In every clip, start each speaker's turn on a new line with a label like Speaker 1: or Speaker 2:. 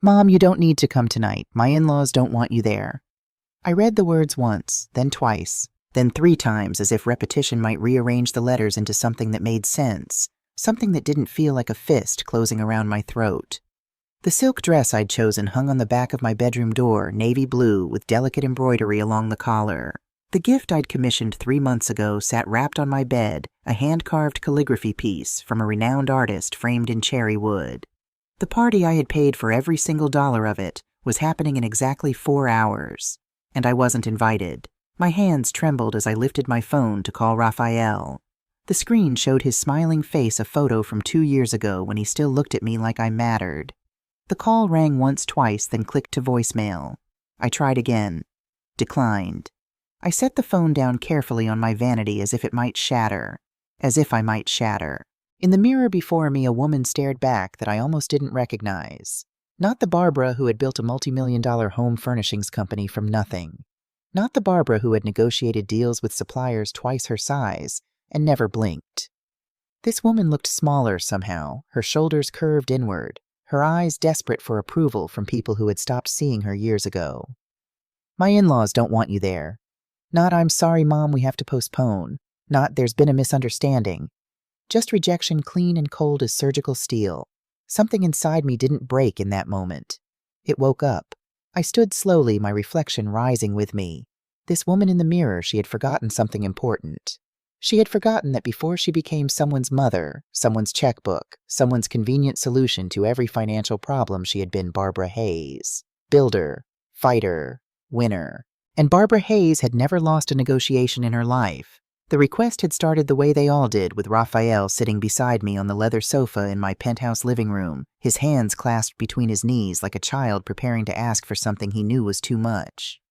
Speaker 1: "Mom, you don't need to come tonight. My in-laws don't want you there." I read the words once, then twice, then 3 times, as if repetition might rearrange the letters into something that made sense, something that didn't feel like a fist closing around my throat. The silk dress I'd chosen hung on the back of my bedroom door, navy blue, with delicate embroidery along the collar. The gift I'd commissioned 3 months ago sat wrapped on my bed, a hand-carved calligraphy piece from a renowned artist framed in cherry wood. The party I had paid for every single dollar of it was happening in exactly 4 hours, and I wasn't invited. My hands trembled as I lifted my phone to call Raphael. The screen showed his smiling face, a photo from 2 years ago when he still looked at me like I mattered. The call rang once, twice, then clicked to voicemail. I tried again. Declined. I set the phone down carefully on my vanity as if it might shatter. As if I might shatter. In the mirror before me, a woman stared back that I almost didn't recognize. Not the Barbara who had built a multi-million-dollar home furnishings company from nothing. Not the Barbara who had negotiated deals with suppliers twice her size and never blinked. This woman looked smaller somehow, her shoulders curved inward, her eyes desperate for approval from people who had stopped seeing her years ago. "My in-laws don't want you there." Not "I'm sorry, Mom, we have to postpone." Not "there's been a misunderstanding." Just rejection, clean and cold as surgical steel. Something inside me didn't break in that moment. It woke up. I stood slowly, my reflection rising with me. This woman in the mirror, she had forgotten something important. She had forgotten that before she became someone's mother, someone's checkbook, someone's convenient solution to every financial problem, she had been Barbara Hayes. Builder, fighter, winner. And Barbara Hayes had never lost a negotiation in her life. The request had started the way they all did, with Raphael sitting beside me on the leather sofa in my penthouse living room, his hands clasped between his knees like a child preparing to ask for something he knew was too much.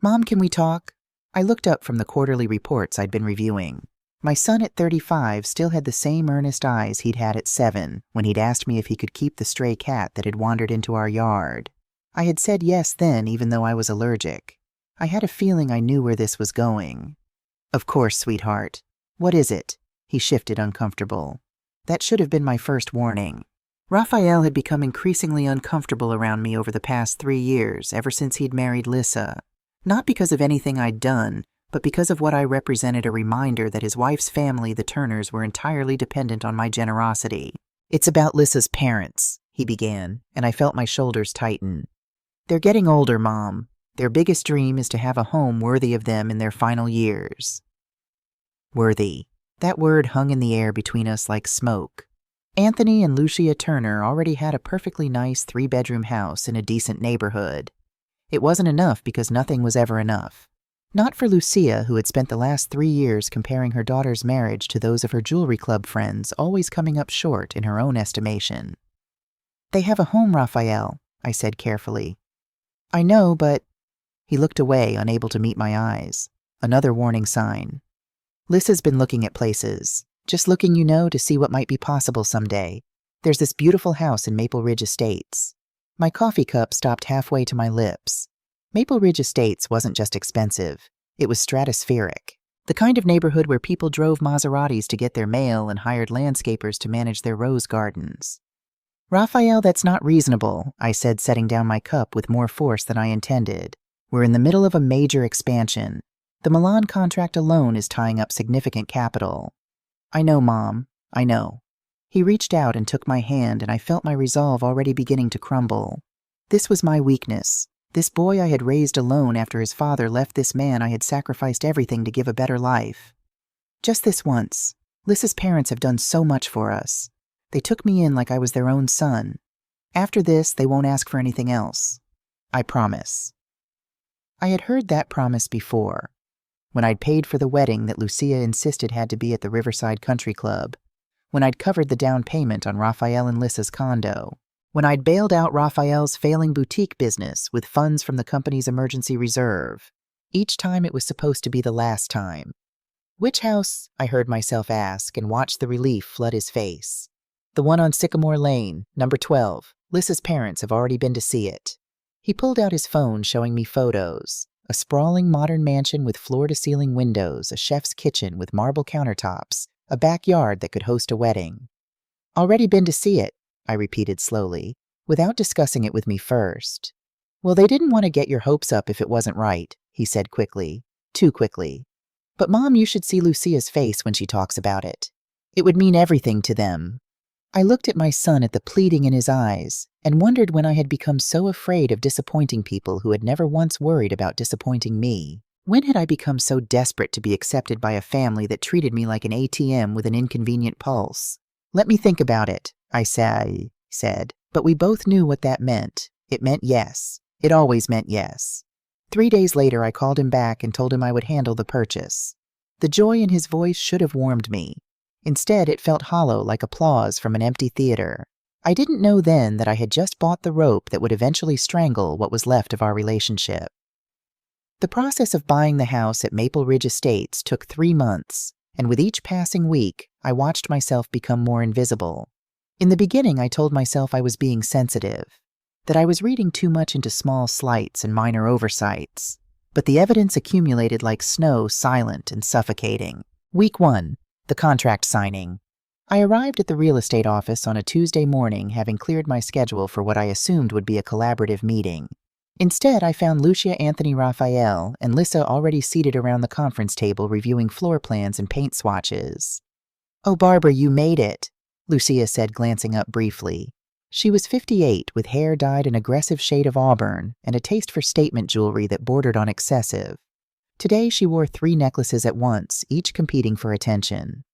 Speaker 1: "Mom, can we talk?" I looked up from the quarterly reports I'd been reviewing. My son at 35 still had the same earnest eyes he'd had at 7 when he'd asked me if he could keep the stray cat that had wandered into our yard. I had said yes then, even though I was allergic. I had a feeling I knew where this was going. "Of course, sweetheart. What is it?" He shifted, uncomfortable. That should have been my first warning. Raphael had become increasingly uncomfortable around me over the past 3 years, ever since he'd married Lissa. Not because of anything I'd done, but because of what I represented, a reminder that his wife's family, the Turners, were entirely dependent on my generosity. "It's about Lissa's parents," he began, and I felt my shoulders tighten. "They're getting older, Mom. Their biggest dream is to have a home worthy of them in their final years." Worthy. That word hung in the air between us like smoke. Anthony and Lucia Turner already had a perfectly nice 3-bedroom house in a decent neighborhood. It wasn't enough because nothing was ever enough. Not for Lucia, who had spent the last 3 years comparing her daughter's marriage to those of her jewelry club friends, always coming up short in her own estimation. "They have a home, Raphael," I said carefully. "I know, but—" He looked away, unable to meet my eyes. Another warning sign. "Lissa's been looking at places. Just looking, to see what might be possible someday. There's this beautiful house in Maple Ridge Estates." My coffee cup stopped halfway to my lips. Maple Ridge Estates wasn't just expensive. It was stratospheric. The kind of neighborhood where people drove Maseratis to get their mail and hired landscapers to manage their rose gardens. "Raphael, that's not reasonable," I said, setting down my cup with more force than I intended. "We're in the middle of a major expansion. The Milan contract alone is tying up significant capital." "I know, Mom. I know." He reached out and took my hand, and I felt my resolve already beginning to crumble. This was my weakness. This boy I had raised alone after his father left this man I had sacrificed everything to give a better life. "Just this once. Lissa's parents have done so much for us. They took me in like I was their own son. After this, they won't ask for anything else. I promise." I had heard that promise before. When I'd paid for the wedding that Lucia insisted had to be at the Riverside Country Club. When I'd covered the down payment on Raphael and Lissa's condo. When I'd bailed out Raphael's failing boutique business with funds from the company's emergency reserve. Each time it was supposed to be the last time. "Which house?" I heard myself ask, and watched the relief flood his face. "The one on Sycamore Lane, number 12. Lissa's parents have already been to see it." He pulled out his phone, showing me photos. A sprawling modern mansion with floor-to-ceiling windows, a chef's kitchen with marble countertops, a backyard that could host a wedding. "Already been to see it," I repeated slowly. without discussing it with me first. Well, they didn't want to get your hopes up if it wasn't right, he said quickly. Too quickly. But Mom, you should see Lucia's face when she talks about it. It would mean everything to them. I looked at my son at the pleading in his eyes and wondered when I had become so afraid of disappointing people who had never once worried about disappointing me. When had I become so desperate to be accepted by a family that treated me like an ATM with an inconvenient pulse? Let me think about it, I said, but we both knew what that meant. It meant yes. It always meant yes. 3 days later, I called him back and told him I would handle the purchase. The joy in his voice should have warmed me. Instead, it felt hollow like applause from an empty theater. I didn't know then that I had just bought the rope that would eventually strangle what was left of our relationship. The process of buying the house at Maple Ridge Estates took 3 months, and with each passing week, I watched myself become more invisible. In the beginning, I told myself I was being sensitive, that I was reading too much into small slights and minor oversights, but the evidence accumulated like snow, silent and suffocating. Week 1. The contract signing. I arrived at the real estate office on a Tuesday morning, having cleared my schedule for what I assumed would be a collaborative meeting. Instead, I found Lucia, Anthony, Raphael, and Lissa already seated around the conference table reviewing floor plans and paint swatches. "Oh, Barbara, you made it," Lucia said, glancing up briefly. She was 58, with hair dyed an aggressive shade of auburn and a taste for statement jewelry that bordered on excessive. Today, she wore 3 necklaces at once, each competing for attention.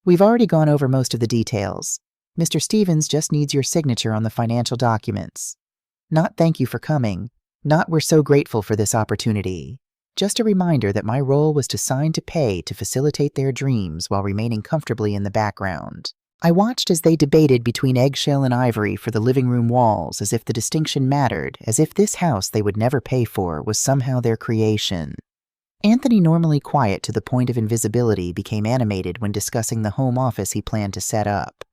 Speaker 1: "We've already gone over most of the details. Mr. Stevens just needs your signature on the financial documents. Not thank you for coming. Not we're so grateful for this opportunity. Just a reminder that my role was to sign to pay to facilitate their dreams while remaining comfortably in the background." I watched as they debated between eggshell and ivory for the living room walls, as if the distinction mattered, as if this house they would never pay for was somehow their creation. Anthony, normally quiet to the point of invisibility, became animated when discussing the home office he planned to set up.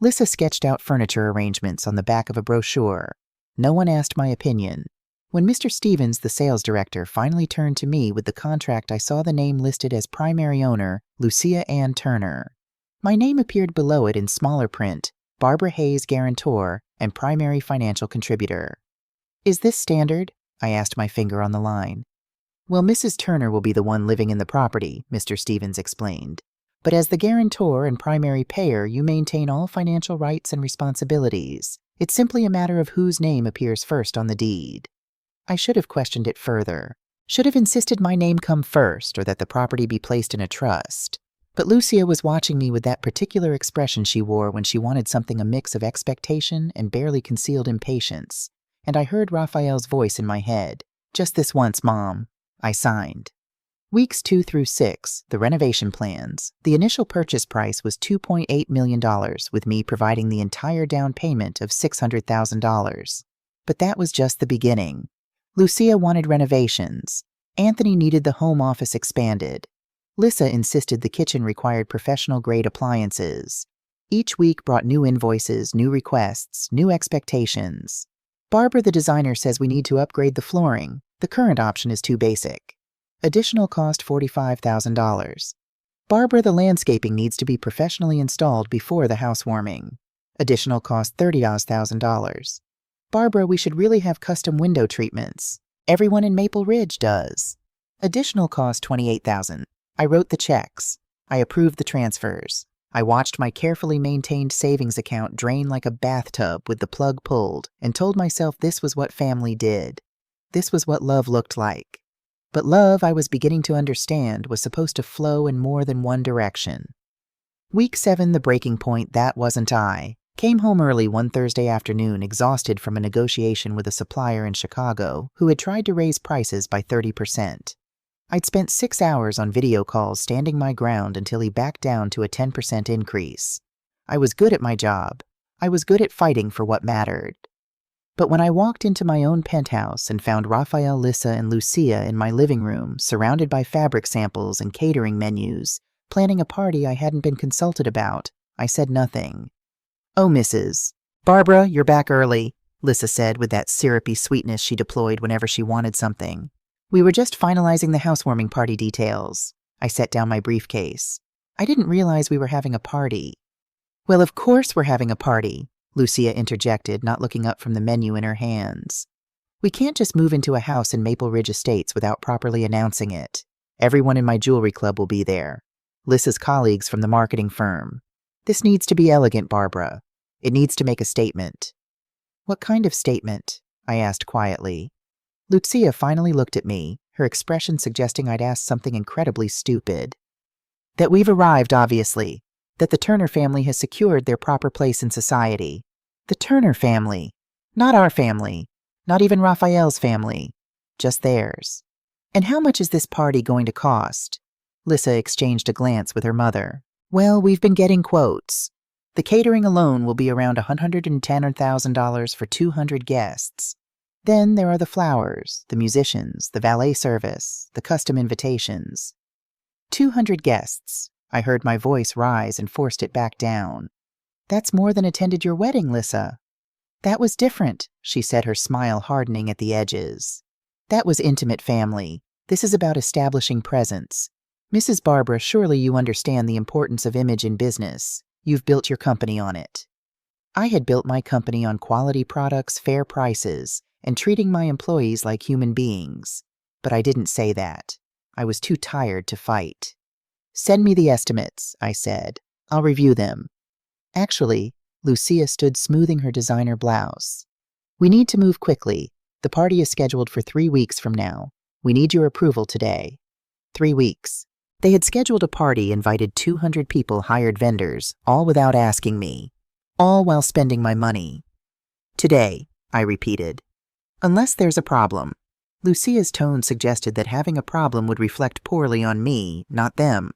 Speaker 1: Lissa sketched out furniture arrangements on the back of a brochure. No one asked my opinion. When Mr. Stevens, the sales director, finally turned to me with the contract, I saw the name listed as primary owner, Lucia Ann Turner. My name appeared below it in smaller print, Barbara Hayes, guarantor, and primary financial contributor. "Is this standard?" I asked, my finger on the line. "Well, Mrs. Turner will be the one living in the property," Mr. Stevens explained. "But as the guarantor and primary payer, you maintain all financial rights and responsibilities. It's simply a matter of whose name appears first on the deed." I should have questioned it further. Should have insisted my name come first, or that the property be placed in a trust. But Lucia was watching me with that particular expression she wore when she wanted something a mix of expectation and barely concealed impatience, and I heard Raphael's voice in my head. "Just this once, Mom." I signed. Weeks 2 through 6, the renovation plans. The initial purchase price was $2.8 million, with me providing the entire down payment of $600,000. But that was just the beginning. Lucia wanted renovations. Anthony needed the home office expanded. Lissa insisted the kitchen required professional-grade appliances. Each week brought new invoices, new requests, new expectations. Barbara, the designer, says we need to upgrade the flooring. The current option is too basic. Additional cost $45,000. Barbara, the landscaping needs to be professionally installed before the housewarming. Additional cost $30,000. Barbara, we should really have custom window treatments. Everyone in Maple Ridge does. Additional cost $28,000. I wrote the checks. I approved the transfers. I watched my carefully maintained savings account drain like a bathtub with the plug pulled and told myself this was what family did. This was what love looked like. But love, I was beginning to understand, was supposed to flow in more than one direction. Week 7, the breaking point, that wasn't I. Came home early one Thursday afternoon, exhausted from a negotiation with a supplier in Chicago who had tried to raise prices by 30%. I'd spent 6 hours on video calls standing my ground until he backed down to a 10% increase. I was good at my job. I was good at fighting for what mattered. But when I walked into my own penthouse and found Raphael, Lissa, and Lucia in my living room, surrounded by fabric samples and catering menus, planning a party I hadn't been consulted about, I said nothing. "Oh, Mrs. Barbara, you're back early," Lissa said with that syrupy sweetness she deployed whenever she wanted something. "We were just finalizing the housewarming party details." I set down my briefcase. "I didn't realize we were having a party." "Well, of course we're having a party," Lucia interjected, not looking up from the menu in her hands. We can't just move into a house in Maple Ridge Estates without properly announcing it. Everyone in my jewelry club will be there. Lissa's colleagues from the marketing firm. This needs to be elegant, Barbara. It needs to make a statement. What kind of statement? I asked quietly. Lucia finally looked at me, her expression suggesting I'd asked something incredibly stupid. That we've arrived, obviously. That the Turner family has secured their proper place in society. The Turner family. Not our family. Not even Raphael's family. Just theirs. And how much is this party going to cost? Lissa exchanged a glance with her mother. Well, we've been getting quotes. The catering alone will be around $110,000 for 200 guests. Then there are the flowers, the musicians, the valet service, the custom invitations. 200 guests. I heard my voice rise and forced it back down. That's more than attended your wedding, Lissa. That was different, she said, her smile hardening at the edges. That was intimate family. This is about establishing presence. Mrs. Barbara, surely you understand the importance of image in business. You've built your company on it. I had built my company on quality products, fair prices, and treating my employees like human beings. But I didn't say that. I was too tired to fight. Send me the estimates, I said. I'll review them. Actually, Lucia stood smoothing her designer blouse. We need to move quickly. The party is scheduled for 3 weeks from now. We need your approval today. 3 weeks. They had scheduled a party, invited 200 people, hired vendors, all without asking me. All while spending my money. Today, I repeated. Unless there's a problem. Lucia's tone suggested that having a problem would reflect poorly on me, not them.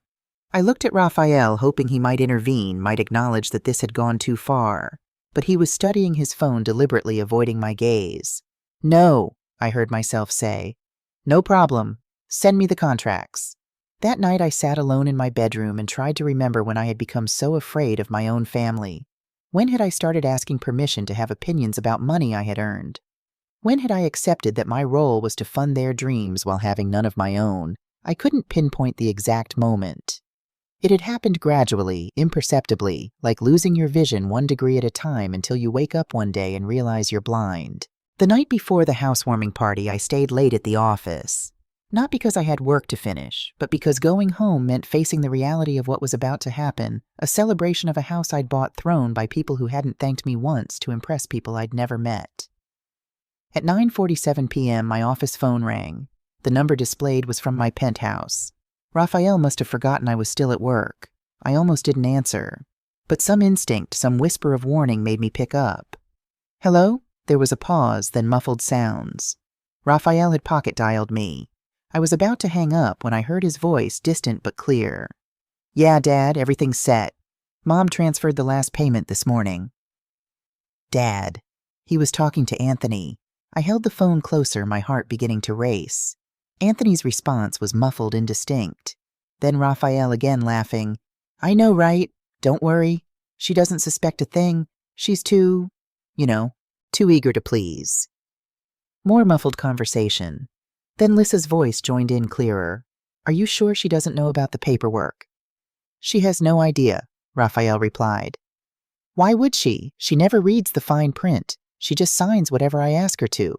Speaker 1: I looked at Raphael, hoping he might intervene, might acknowledge that this had gone too far. But he was studying his phone, deliberately avoiding my gaze. No, I heard myself say. No problem. Send me the contracts. That night I sat alone in my bedroom and tried to remember when I had become so afraid of my own family. When had I started asking permission to have opinions about money I had earned? When had I accepted that my role was to fund their dreams while having none of my own? I couldn't pinpoint the exact moment. It had happened gradually, imperceptibly, like losing your vision 1 degree at a time until you wake up one day and realize you're blind. The night before the housewarming party, I stayed late at the office. Not because I had work to finish, but because going home meant facing the reality of what was about to happen, a celebration of a house I'd bought thrown by people who hadn't thanked me once to impress people I'd never met. At 9:47 p.m., my office phone rang. The number displayed was from my penthouse. Raphael must have forgotten I was still at work. I almost didn't answer. But some instinct, some whisper of warning made me pick up. Hello? There was a pause, then muffled sounds. Raphael had pocket-dialed me. I was about to hang up when I heard his voice, distant but clear. Yeah, Dad, everything's set. Mom transferred the last payment this morning. Dad. He was talking to Anthony. I held the phone closer, my heart beginning to race. Anthony's response was muffled, indistinct. Then Raphael again laughing. I know, right? Don't worry. She doesn't suspect a thing. She's too eager to please. More muffled conversation. Then Lissa's voice joined in clearer. Are you sure she doesn't know about the paperwork? She has no idea, Raphael replied. Why would she? She never reads the fine print. She just signs whatever I ask her to.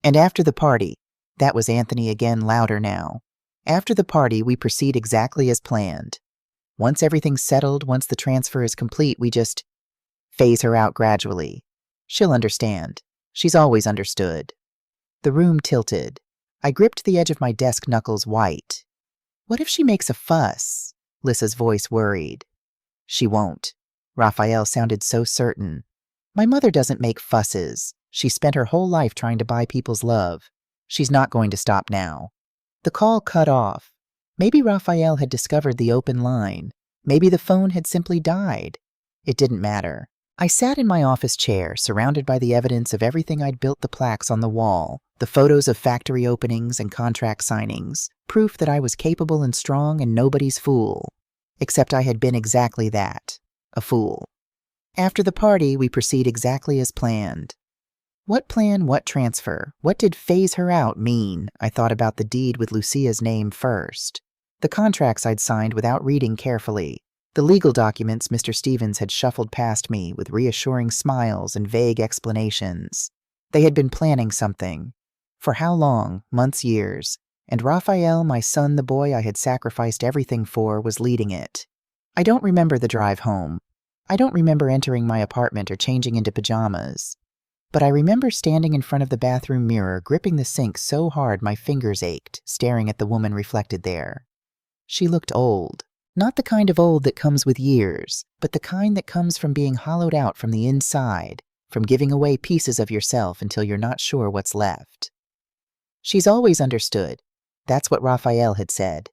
Speaker 1: And after the party, that was Anthony again, louder now. After the party, we proceed exactly as planned. Once everything's settled, once the transfer is complete, we just phase her out gradually. She'll understand. She's always understood. The room tilted. I gripped the edge of my desk, knuckles white. What if she makes a fuss? Lissa's voice worried. She won't. Raphael sounded so certain. My mother doesn't make fusses. She spent her whole life trying to buy people's love. She's not going to stop now. The call cut off. Maybe Raphael had discovered the open line. Maybe the phone had simply died. It didn't matter. I sat in my office chair, surrounded by the evidence of everything I'd built, the plaques on the wall, the photos of factory openings and contract signings, proof that I was capable and strong and nobody's fool. Except I had been exactly that, a fool. After the party, we proceed exactly as planned. What plan, what transfer? What did phase her out mean? I thought about the deed with Lucia's name first. The contracts I'd signed without reading carefully. The legal documents Mr. Stevens had shuffled past me with reassuring smiles and vague explanations. They had been planning something. For how long? Months, years. And Raphael, my son, the boy I had sacrificed everything for, was leading it. I don't remember the drive home. I don't remember entering my apartment or changing into pajamas. But I remember standing in front of the bathroom mirror, gripping the sink so hard my fingers ached, staring at the woman reflected there. She looked old. Not the kind of old that comes with years, but the kind that comes from being hollowed out from the inside, from giving away pieces of yourself until you're not sure what's left. She's always understood. That's what Raphael had said.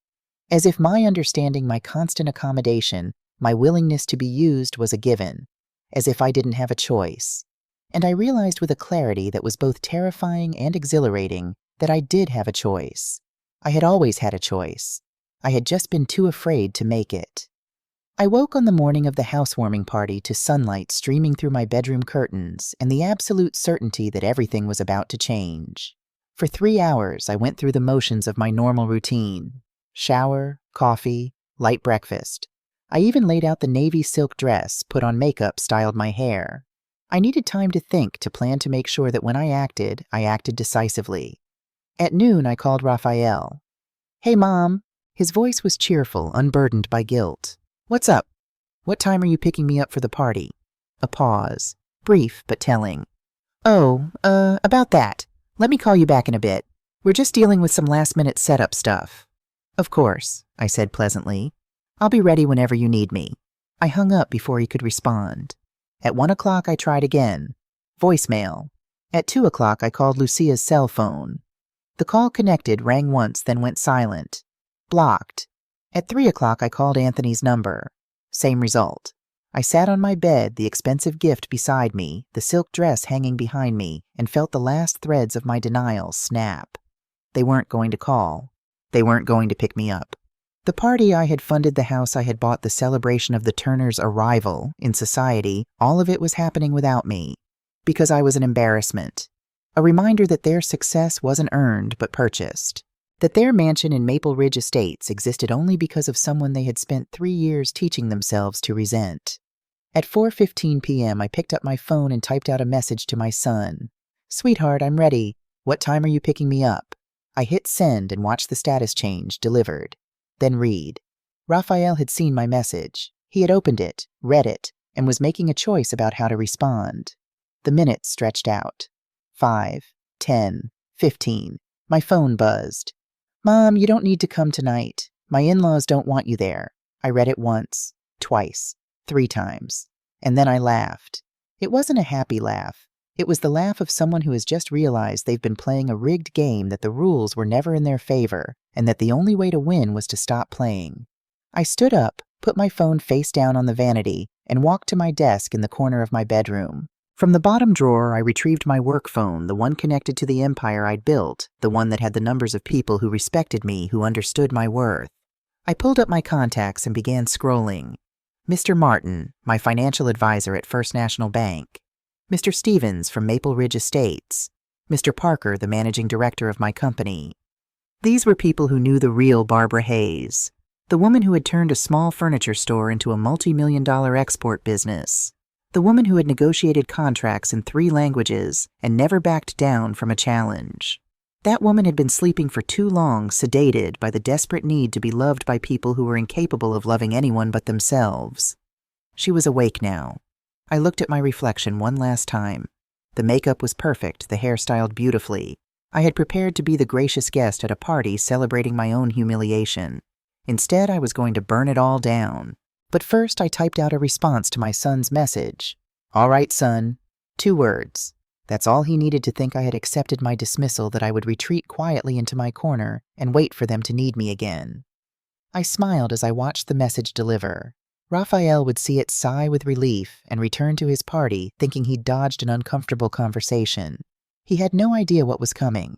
Speaker 1: As if my understanding, my constant accommodation, my willingness to be used was a given. As if I didn't have a choice. And I realized with a clarity that was both terrifying and exhilarating that I did have a choice. I had always had a choice. I had just been too afraid to make it. I woke on the morning of the housewarming party to sunlight streaming through my bedroom curtains and the absolute certainty that everything was about to change. For 3 hours, I went through the motions of my normal routine. Shower, coffee, light breakfast. I even laid out the navy silk dress, put on makeup, styled my hair. I needed time to think, to plan, to make sure that when I acted decisively. At noon, I called Raphael. "Hey, Mom." His voice was cheerful, unburdened by guilt. "What's up? What time are you picking me up for the party?" A pause. Brief, but telling. "Oh, about that. Let me call you back in a bit. We're just dealing with some last-minute setup stuff." "Of course," I said pleasantly. "I'll be ready whenever you need me." I hung up before he could respond. At 1 o'clock, I tried again. Voicemail. At 2 o'clock, I called Lucia's cell phone. The call connected, rang once, then went silent. Blocked. At 3 o'clock, I called Anthony's number. Same result. I sat on my bed, the expensive gift beside me, the silk dress hanging behind me, and felt the last threads of my denial snap. They weren't going to call. They weren't going to pick me up. The party I had funded, the house I had bought, the celebration of the Turners' arrival in society, all of it was happening without me. Because I was an embarrassment. A reminder that their success wasn't earned but purchased. That their mansion in Maple Ridge Estates existed only because of someone they had spent 3 years teaching themselves to resent. At 4:15 p.m., I picked up my phone and typed out a message to my son. "Sweetheart, I'm ready. What time are you picking me up?" I hit send and watched the status change, delivered. Then read. Raphael had seen my message. He had opened it, read it, and was making a choice about how to respond. The minutes stretched out. 5, 10, 15. My phone buzzed. "Mom, you don't need to come tonight. My in-laws don't want you there." I read it once, twice, 3 times. And then I laughed. It wasn't a happy laugh. It was the laugh of someone who has just realized they've been playing a rigged game, that the rules were never in their favor, and that the only way to win was to stop playing. I stood up, put my phone face down on the vanity, and walked to my desk in the corner of my bedroom. From the bottom drawer, I retrieved my work phone, the one connected to the empire I'd built, the one that had the numbers of people who respected me, who understood my worth. I pulled up my contacts and began scrolling. Mr. Martin, my financial advisor at First National Bank. Mr. Stevens from Maple Ridge Estates. Mr. Parker, the managing director of my company. These were people who knew the real Barbara Hayes, the woman who had turned a small furniture store into a multi-million-dollar export business, the woman who had negotiated contracts in 3 languages and never backed down from a challenge. That woman had been sleeping for too long, sedated by the desperate need to be loved by people who were incapable of loving anyone but themselves. She was awake now. I looked at my reflection one last time. The makeup was perfect, the hair styled beautifully. I had prepared to be the gracious guest at a party celebrating my own humiliation. Instead, I was going to burn it all down. But first, I typed out a response to my son's message. "All right, son." 2 words. That's all he needed to think I had accepted my dismissal, that I would retreat quietly into my corner and wait for them to need me again. I smiled as I watched the message deliver. Raphael would see it, sigh with relief, and return to his party, thinking he'd dodged an uncomfortable conversation. He had no idea what was coming.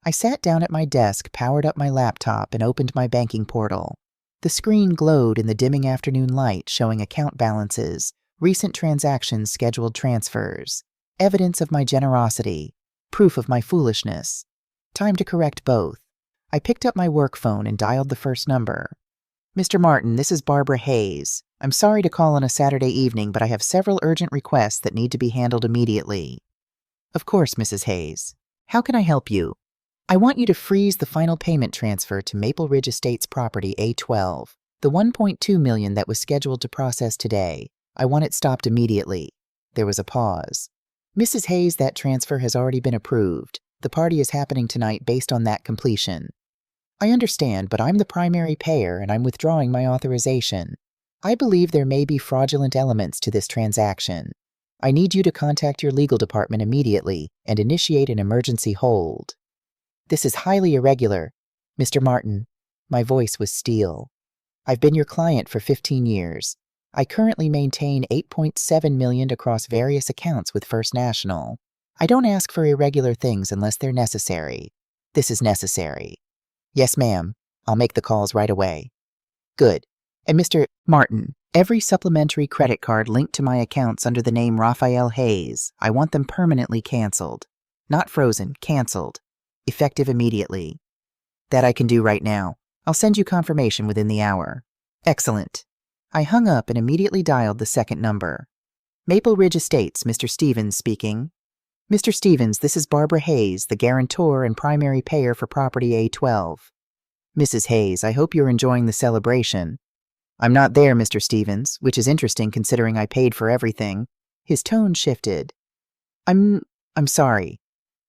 Speaker 1: I sat down at my desk, powered up my laptop, and opened my banking portal. The screen glowed in the dimming afternoon light, showing account balances, recent transactions, scheduled transfers, evidence of my generosity, proof of my foolishness. Time to correct both. I picked up my work phone and dialed the first number. "Mr. Martin, this is Barbara Hayes. I'm sorry to call on a Saturday evening, but I have several urgent requests that need to be handled immediately. Of course, Mrs. Hayes. How can I help you? I want you to freeze the final payment transfer to Maple Ridge Estates property A12, the $1.2 million that was scheduled to process today. I want it stopped immediately. There was a pause. Mrs. Hayes, that transfer has already been approved. The party is happening tonight based on that completion. I understand, but I'm the primary payer and I'm withdrawing my authorization. I believe there may be fraudulent elements to this transaction. I need you to contact your legal department immediately and initiate an emergency hold. This is highly irregular. Mr. Martin, my voice was steel. I've been your client for 15 years. I currently maintain $8.7 million across various accounts with First National. I don't ask for irregular things unless they're necessary. This is necessary. Yes, ma'am. I'll make the calls right away. Good. And Mr. Martin, every supplementary credit card linked to my accounts under the name Raphael Hayes, I want them permanently canceled. Not frozen, canceled. Effective immediately. That I can do right now. I'll send you confirmation within the hour. Excellent. I hung up and immediately dialed the second number. Maple Ridge Estates, Mr. Stevens speaking. Mr. Stevens, this is Barbara Hayes, the guarantor and primary payer for property A12. Mrs. Hayes, I hope you're enjoying the celebration. I'm not there, Mr. Stevens, which is interesting considering I paid for everything. His tone shifted. I'm sorry.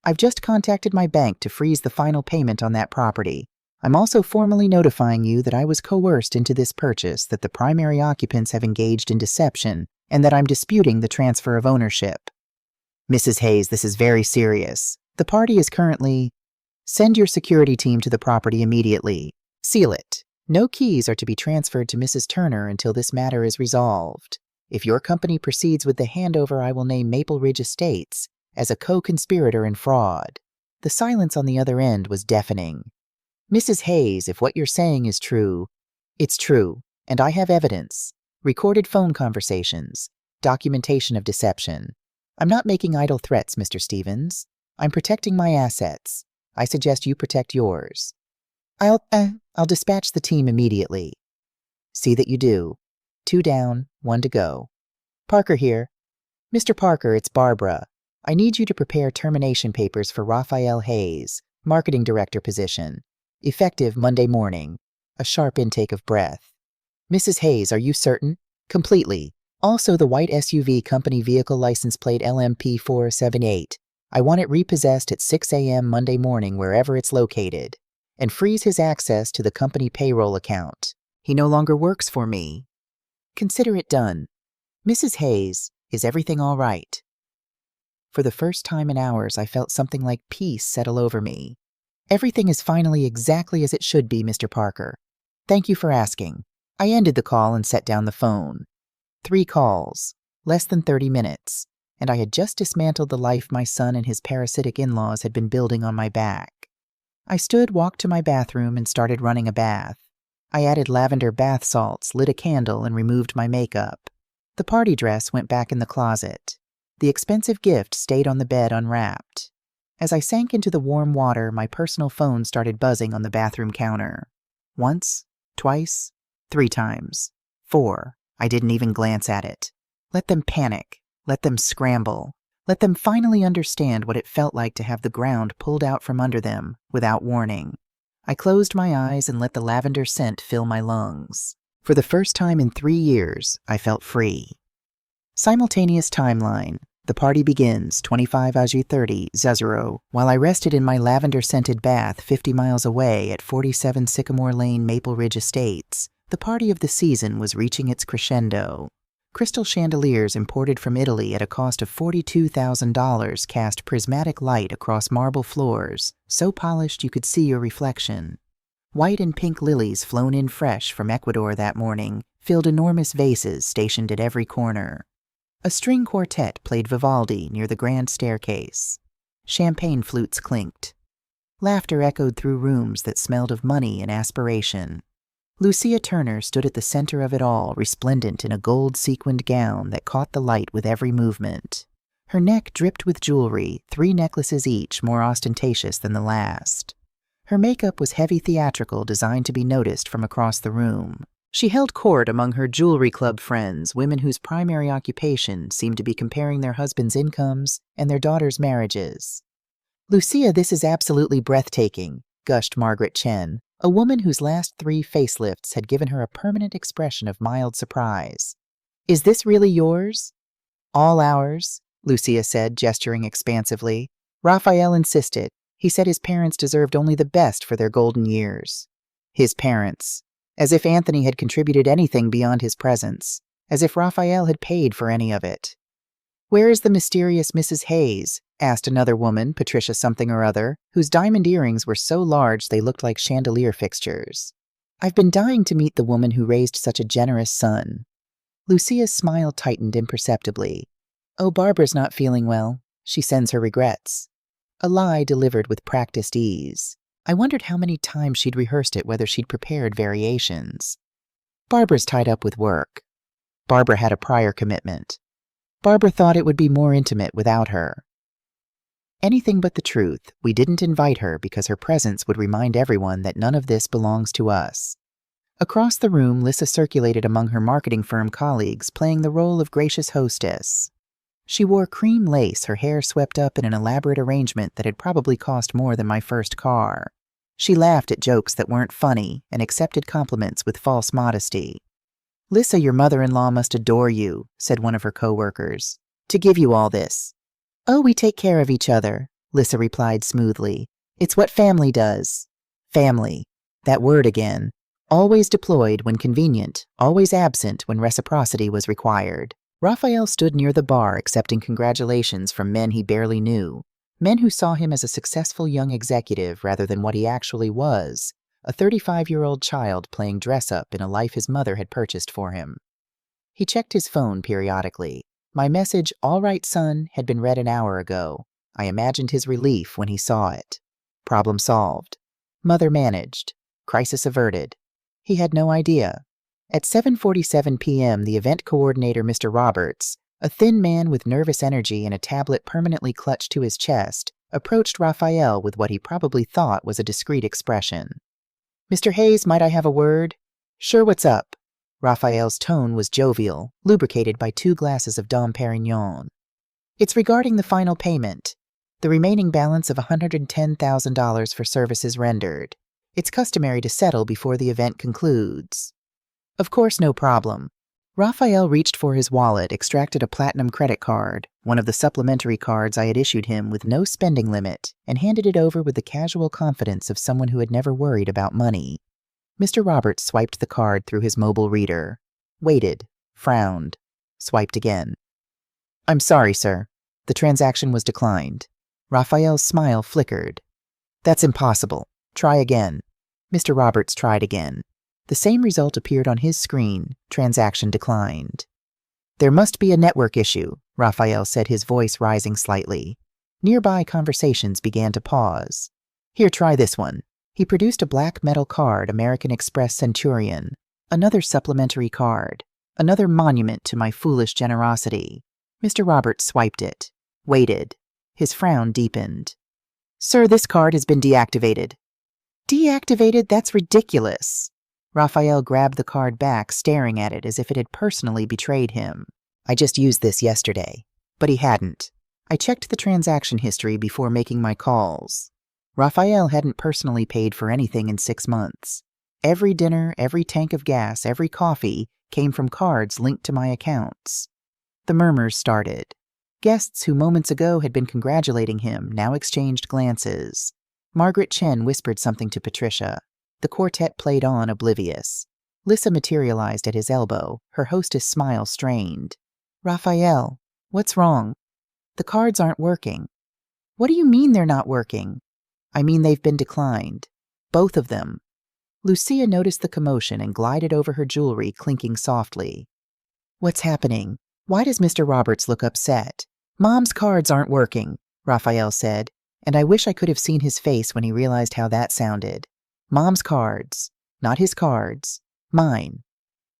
Speaker 1: I've just contacted my bank to freeze the final payment on that property. I'm also formally notifying you that I was coerced into this purchase, that the primary occupants have engaged in deception, and that I'm disputing the transfer of ownership. Mrs. Hayes, this is very serious. The party is currently... Send your security team to the property immediately. Seal it. No keys are to be transferred to Mrs. Turner until this matter is resolved. If your company proceeds with the handover, I will name Maple Ridge Estates as a co-conspirator in fraud. The silence on the other end was deafening. Mrs. Hayes, if what you're saying is true, it's true, and I have evidence. Recorded phone conversations, documentation of deception. I'm not making idle threats, Mr. Stevens. I'm protecting my assets. I suggest you protect yours. I'll dispatch the team immediately. See that you do. 2 down, 1 to go. Parker here. Mr. Parker, it's Barbara. I need you to prepare termination papers for Raphael Hayes, marketing director position. Effective Monday morning. A sharp intake of breath. Mrs. Hayes, are you certain? Completely. Also the white SUV company vehicle license plate LMP478. I want it repossessed at 6 a.m. Monday morning wherever it's located. And freeze his access to the company payroll account. He no longer works for me. Consider it done. Mrs. Hayes, is everything all right? For the first time in hours, I felt something like peace settle over me. Everything is finally exactly as it should be, Mr. Parker. Thank you for asking. I ended the call and set down the phone. 3 calls, less than 30 minutes, and I had just dismantled the life my son and his parasitic in-laws had been building on my back. I walked to my bathroom and started running a bath. I added lavender bath salts, lit a candle, and removed my makeup. The party dress went back in the closet. The expensive gift stayed on the bed unwrapped. As I sank into the warm water, my personal phone started buzzing on the bathroom counter. Once, twice, 3 times, 4. I didn't even glance at it. Let them panic. Let them scramble. Let them finally understand what it felt like to have the ground pulled out from under them without warning. I closed my eyes and let the lavender scent fill my lungs. For the first time in 3 years, I felt free. Simultaneous timeline. The party begins 25 Aju 30 Zezero, while I rested in my lavender-scented bath 50 miles away at 47 Sycamore Lane, Maple Ridge Estates. The party of the season was reaching its crescendo. Crystal chandeliers imported from Italy at a cost of $42,000 cast prismatic light across marble floors, so polished you could see your reflection. White and pink lilies flown in fresh from Ecuador that morning filled enormous vases stationed at every corner. A string quartet played Vivaldi near the grand staircase. Champagne flutes clinked. Laughter echoed through rooms that smelled of money and aspiration. Lucia Turner stood at the center of it all, resplendent in a gold-sequined gown that caught the light with every movement. Her neck dripped with jewelry, 3 necklaces each more ostentatious than the last. Her makeup was heavy theatrical, designed to be noticed from across the room. She held court among her jewelry club friends, women whose primary occupation seemed to be comparing their husbands' incomes and their daughters' marriages. "Lucia, this is absolutely breathtaking," gushed Margaret Chen, a woman whose last 3 facelifts had given her a permanent expression of mild surprise. "Is this really yours?" "All ours," Lucia said, gesturing expansively. "Raphael insisted. He said his parents deserved only the best for their golden years." His parents. As if Anthony had contributed anything beyond his presence. As if Raphael had paid for any of it. "Where is the mysterious Mrs. Hayes?" asked another woman, Patricia something or other, whose diamond earrings were so large they looked like chandelier fixtures. "I've been dying to meet the woman who raised such a generous son." Lucia's smile tightened imperceptibly. "Oh, Barbara's not feeling well. She sends her regrets." A lie delivered with practiced ease. I wondered how many times she'd rehearsed it, whether she'd prepared variations. "Barbara's tied up with work." Barbara had a prior commitment. Barbara thought it would be more intimate without her. Anything but the truth. We didn't invite her because her presence would remind everyone that none of this belongs to us. Across the room, Lissa circulated among her marketing firm colleagues, playing the role of gracious hostess. She wore cream lace, her hair swept up in an elaborate arrangement that had probably cost more than my first car. She laughed at jokes that weren't funny and accepted compliments with false modesty. "Lissa, your mother-in-law must adore you," said one of her co-workers, "to give you all this." "Oh, we take care of each other," Lissa replied smoothly. "It's what family does." Family. That word again. Always deployed when convenient, always absent when reciprocity was required. Raphael stood near the bar accepting congratulations from men he barely knew, men who saw him as a successful young executive rather than what he actually was, a 35-year-old child playing dress-up in a life his mother had purchased for him. He checked his phone periodically. My message, "All right, son," had been read an hour ago. I imagined his relief when he saw it. Problem solved. Mother managed. Crisis averted. He had no idea. At 7:47 p.m., the event coordinator, Mr. Roberts, a thin man with nervous energy and a tablet permanently clutched to his chest, approached Raphael with what he probably thought was a discreet expression. "Mr. Hayes, might I have a word?" "Sure, what's up?" Raphael's tone was jovial, lubricated by 2 glasses of Dom Perignon. "It's regarding the final payment, the remaining balance of $110,000 for services rendered. It's customary to settle before the event concludes." "Of course, no problem." Raphael reached for his wallet, extracted a platinum credit card, one of the supplementary cards I had issued him with no spending limit, and handed it over with the casual confidence of someone who had never worried about money. Mr. Roberts swiped the card through his mobile reader, waited, frowned, swiped again. "I'm sorry, sir. The transaction was declined." Raphael's smile flickered. "That's impossible. Try again." Mr. Roberts tried again. The same result appeared on his screen. Transaction declined. "There must be a network issue," Raphael said, his voice rising slightly. Nearby conversations began to pause. "Here, try this one." He produced a black metal card, American Express Centurion. Another supplementary card. Another monument to my foolish generosity. Mr. Roberts swiped it. Waited. His frown deepened. "Sir, this card has been deactivated." "Deactivated? That's ridiculous." Raphael grabbed the card back, staring at it as if it had personally betrayed him. "I just used this yesterday." But he hadn't. I checked the transaction history before making my calls. Raphael hadn't personally paid for anything in 6 months. Every dinner, every tank of gas, every coffee came from cards linked to my accounts. The murmurs started. Guests who moments ago had been congratulating him now exchanged glances. Margaret Chen whispered something to Patricia. The quartet played on, oblivious. Lissa materialized at his elbow, her hostess' smile strained. "Raphael, what's wrong?" "The cards aren't working." "What do you mean they're not working?" "I mean they've been declined. Both of them." Lucia noticed the commotion and glided over her jewelry, clinking softly. "What's happening? Why does Mr. Roberts look upset?" "Mom's cards aren't working," Raphael said, and I wish I could have seen his face when he realized how that sounded. Mom's cards. Not his cards. Mine.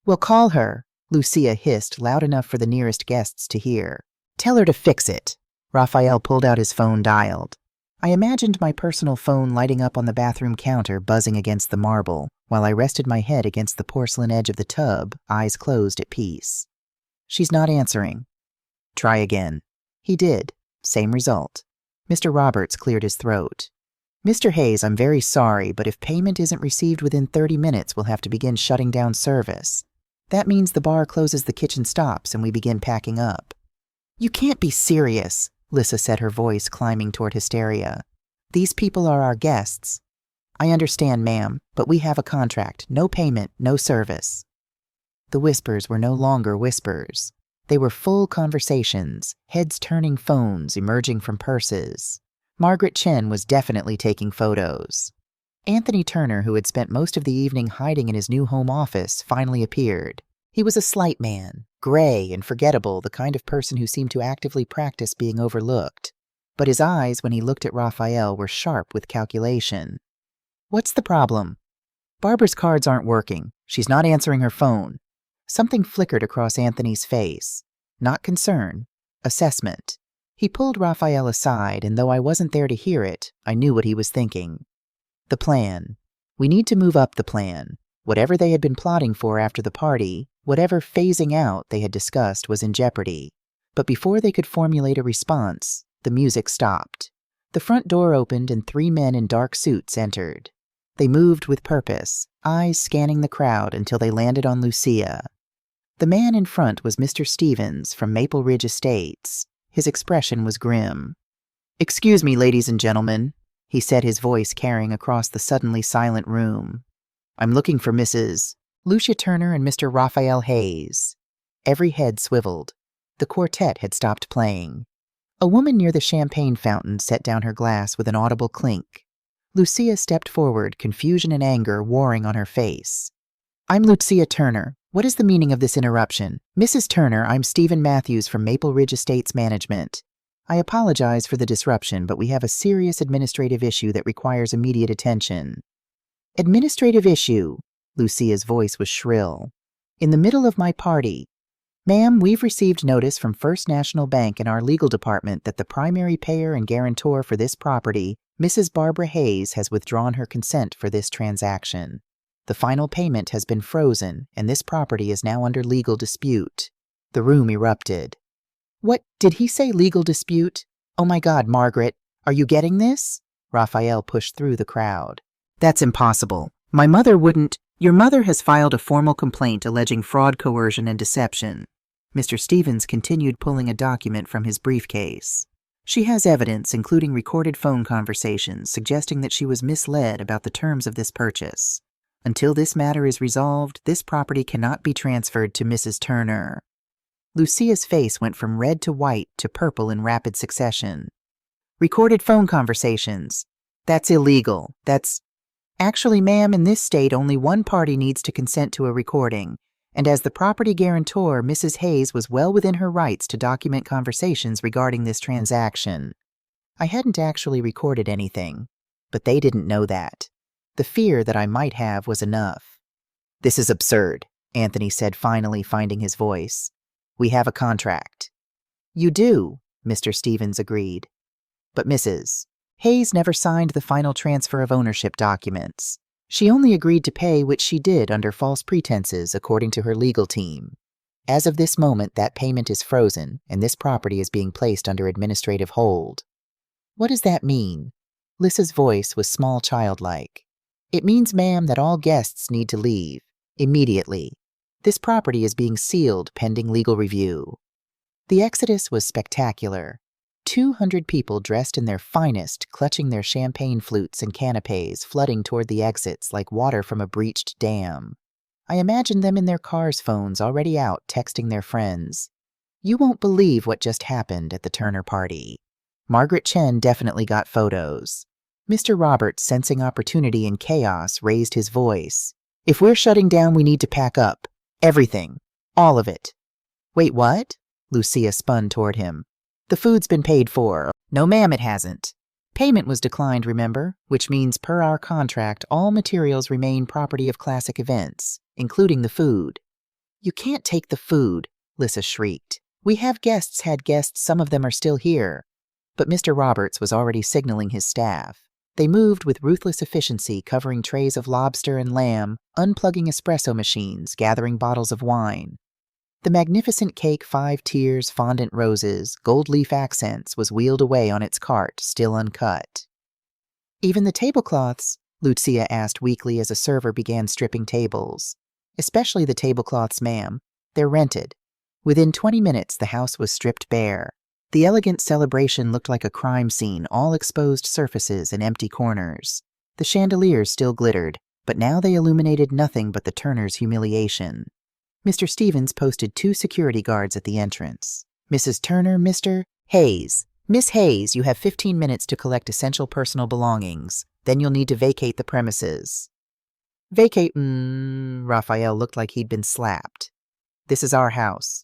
Speaker 1: "Well, call her," Lucia hissed, loud enough for the nearest guests to hear. "Tell her to fix it." Raphael pulled out his phone, dialed. I imagined my personal phone lighting up on the bathroom counter, buzzing against the marble, while I rested my head against the porcelain edge of the tub, eyes closed at peace. She's not answering. Try again. He did. Same result. Mr. Roberts cleared his throat. Mr. Hayes, I'm very sorry, but if payment isn't received within 30 minutes, we'll have to begin shutting down service. That means the bar closes, the kitchen stops, and we begin packing up. You can't be serious, Lissa said, her voice climbing toward hysteria. These people are our guests. I understand, ma'am, but we have a contract. No payment, no service. The whispers were no longer whispers. They were full conversations, heads turning, phones emerging from purses. Margaret Chen was definitely taking photos. Anthony Turner, who had spent most of the evening hiding in his new home office, finally appeared. He was a slight man, gray and forgettable, the kind of person who seemed to actively practice being overlooked. But his eyes, when he looked at Raphael, were sharp with calculation. What's the problem? Barbara's cards aren't working. She's not answering her phone. Something flickered across Anthony's face. Not concern. Assessment. He pulled Raphael aside, and though I wasn't there to hear it, I knew what he was thinking. The plan. We need to move up the plan. Whatever they had been plotting for after the party, whatever phasing out they had discussed, was in jeopardy. But before they could formulate a response, the music stopped. The front door opened and 3 men in dark suits entered. They moved with purpose, eyes scanning the crowd until they landed on Lucia. The man in front was Mr. Stevens from Maple Ridge Estates. His expression was grim. "Excuse me, ladies and gentlemen," he said, his voice carrying across the suddenly silent room. "I'm looking for Mrs. Lucia Turner and Mr. Raphael Hayes." Every head swiveled. The quartet had stopped playing. A woman near the champagne fountain set down her glass with an audible clink. Lucia stepped forward, confusion and anger warring on her face. "I'm Lucia Turner. What is the meaning of this interruption? Mrs. Turner, I'm Stephen Matthews from Maple Ridge Estates Management. I apologize for the disruption, but we have a serious administrative issue that requires immediate attention." "Administrative issue?" Lucia's voice was shrill. "In the middle of my party. Ma'am, we've received notice from First National Bank and our legal department that the primary payer and guarantor for this property, Mrs. Barbara Hayes, has withdrawn her consent for this transaction. The final payment has been frozen, and this property is now under legal dispute." The room erupted. "What, did he say legal dispute? Oh my God, Margaret, are you getting this?" Raphael pushed through the crowd. "That's impossible. My mother wouldn't." "Your mother has filed a formal complaint alleging fraud, coercion, and deception." Mr. Stevens continued, pulling a document from his briefcase. "She has evidence, including recorded phone conversations, suggesting that she was misled about the terms of this purchase. Until this matter is resolved, this property cannot be transferred to Mrs. Turner." Lucia's face went from red to white to purple in rapid succession. "Recorded phone conversations. That's illegal. That's—" "Actually, ma'am, in this state, only one party needs to consent to a recording, and as the property guarantor, Mrs. Hayes was well within her rights to document conversations regarding this transaction. I hadn't actually recorded anything, but they didn't know that. The fear that I might have was enough." "This is absurd," Anthony said, finally finding his voice. "We have a contract." "You do," Mr. Stevens agreed. "But Mrs. Hayes never signed the final transfer of ownership documents. She only agreed to pay, which she did under false pretenses, according to her legal team. As of this moment, that payment is frozen, and this property is being placed under administrative hold." "What does that mean?" Lissa's voice was small, childlike. "It means, ma'am, that all guests need to leave. Immediately. This property is being sealed pending legal review." The exodus was spectacular. 200 people dressed in their finest, clutching their champagne flutes and canapes, flooding toward the exits like water from a breached dam. I imagined them in their cars' phones, already out, texting their friends. "You won't believe what just happened at the Turner party." Margaret Chen definitely got photos. Mr. Roberts, sensing opportunity in chaos, raised his voice. "If we're shutting down, we need to pack up. Everything. All of it." "Wait, what?" Lucia spun toward him. "The food's been paid for." "No, ma'am, it hasn't. Payment was declined, remember, which means per our contract, all materials remain property of Classic Events, including the food." "You can't take the food," Lissa shrieked. "We have guests, had guests, some of them are still here." But Mr. Roberts was already signaling his staff. They moved with ruthless efficiency, covering trays of lobster and lamb, unplugging espresso machines, gathering bottles of wine. The magnificent cake 5 tiers, fondant roses, gold leaf accents was wheeled away on its cart, still uncut. Even the tablecloths? Lucia asked weakly as a server began stripping tables. Especially the tablecloths, ma'am. They're rented. Within 20 minutes, the house was stripped bare. The elegant celebration looked like a crime scene, all exposed surfaces and empty corners. The chandeliers still glittered, but now they illuminated nothing but the Turners' humiliation. Mr. Stevens posted 2 security guards at the entrance. Mrs. Turner, Mr. Hayes. Miss Hayes, you have 15 minutes to collect essential personal belongings. Then you'll need to vacate the premises. Vacate? Raphael looked like he'd been slapped. This is our house.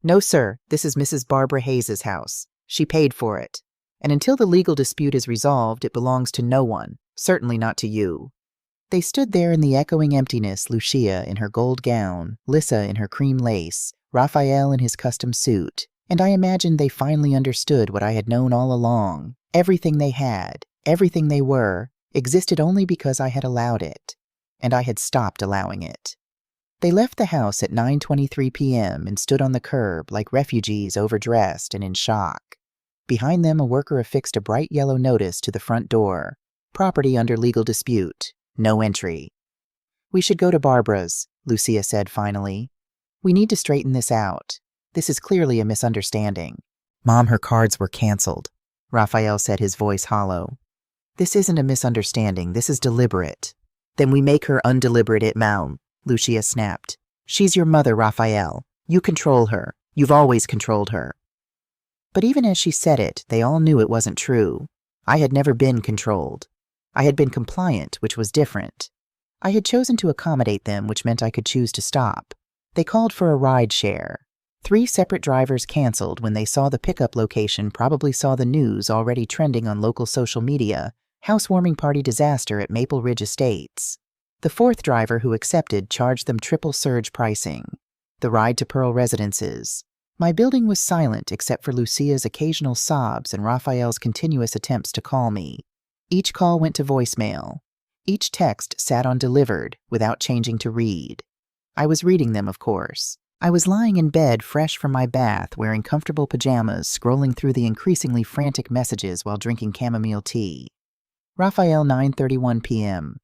Speaker 1: No, sir, this is Mrs. Barbara Hayes's house. She paid for it. And until the legal dispute is resolved, it belongs to no one, certainly not to you. They stood there in the echoing emptiness, Lucia in her gold gown, Lissa in her cream lace, Raphael in his custom suit, and I imagined they finally understood what I had known all along. Everything they had, everything they were, existed only because I had allowed it, and I had stopped allowing it. They left the house at 9:23 p.m. and stood on the curb like refugees overdressed and in shock. Behind them, a worker affixed a bright yellow notice to the front door. Property under legal dispute. No entry. We should go to Barbara's, Lucia said finally. We need to straighten this out. This is clearly a misunderstanding. Mom, her cards were canceled. Raphael said, his voice hollow. This isn't a misunderstanding. This is deliberate. Then we make her undeliberate, Mom, Lucia snapped. She's your mother, Raphael. You control her. You've always controlled her. But even as she said it, they all knew it wasn't true. I had never been controlled. I had been compliant, which was different. I had chosen to accommodate them, which meant I could choose to stop. They called for a ride share. 3 separate drivers canceled when they saw the pickup location, probably saw the news already trending on local social media, housewarming party disaster at Maple Ridge Estates. The 4th driver who accepted charged them triple surge pricing. The ride to Pearl Residences. My building was silent except for Lucia's occasional sobs and Raphael's continuous attempts to call me. Each call went to voicemail. Each text sat on delivered without changing to read. I was reading them, of course. I was lying in bed fresh from my bath, wearing comfortable pajamas, scrolling through the increasingly frantic messages while drinking chamomile tea. Raphael, 9:31 p.m.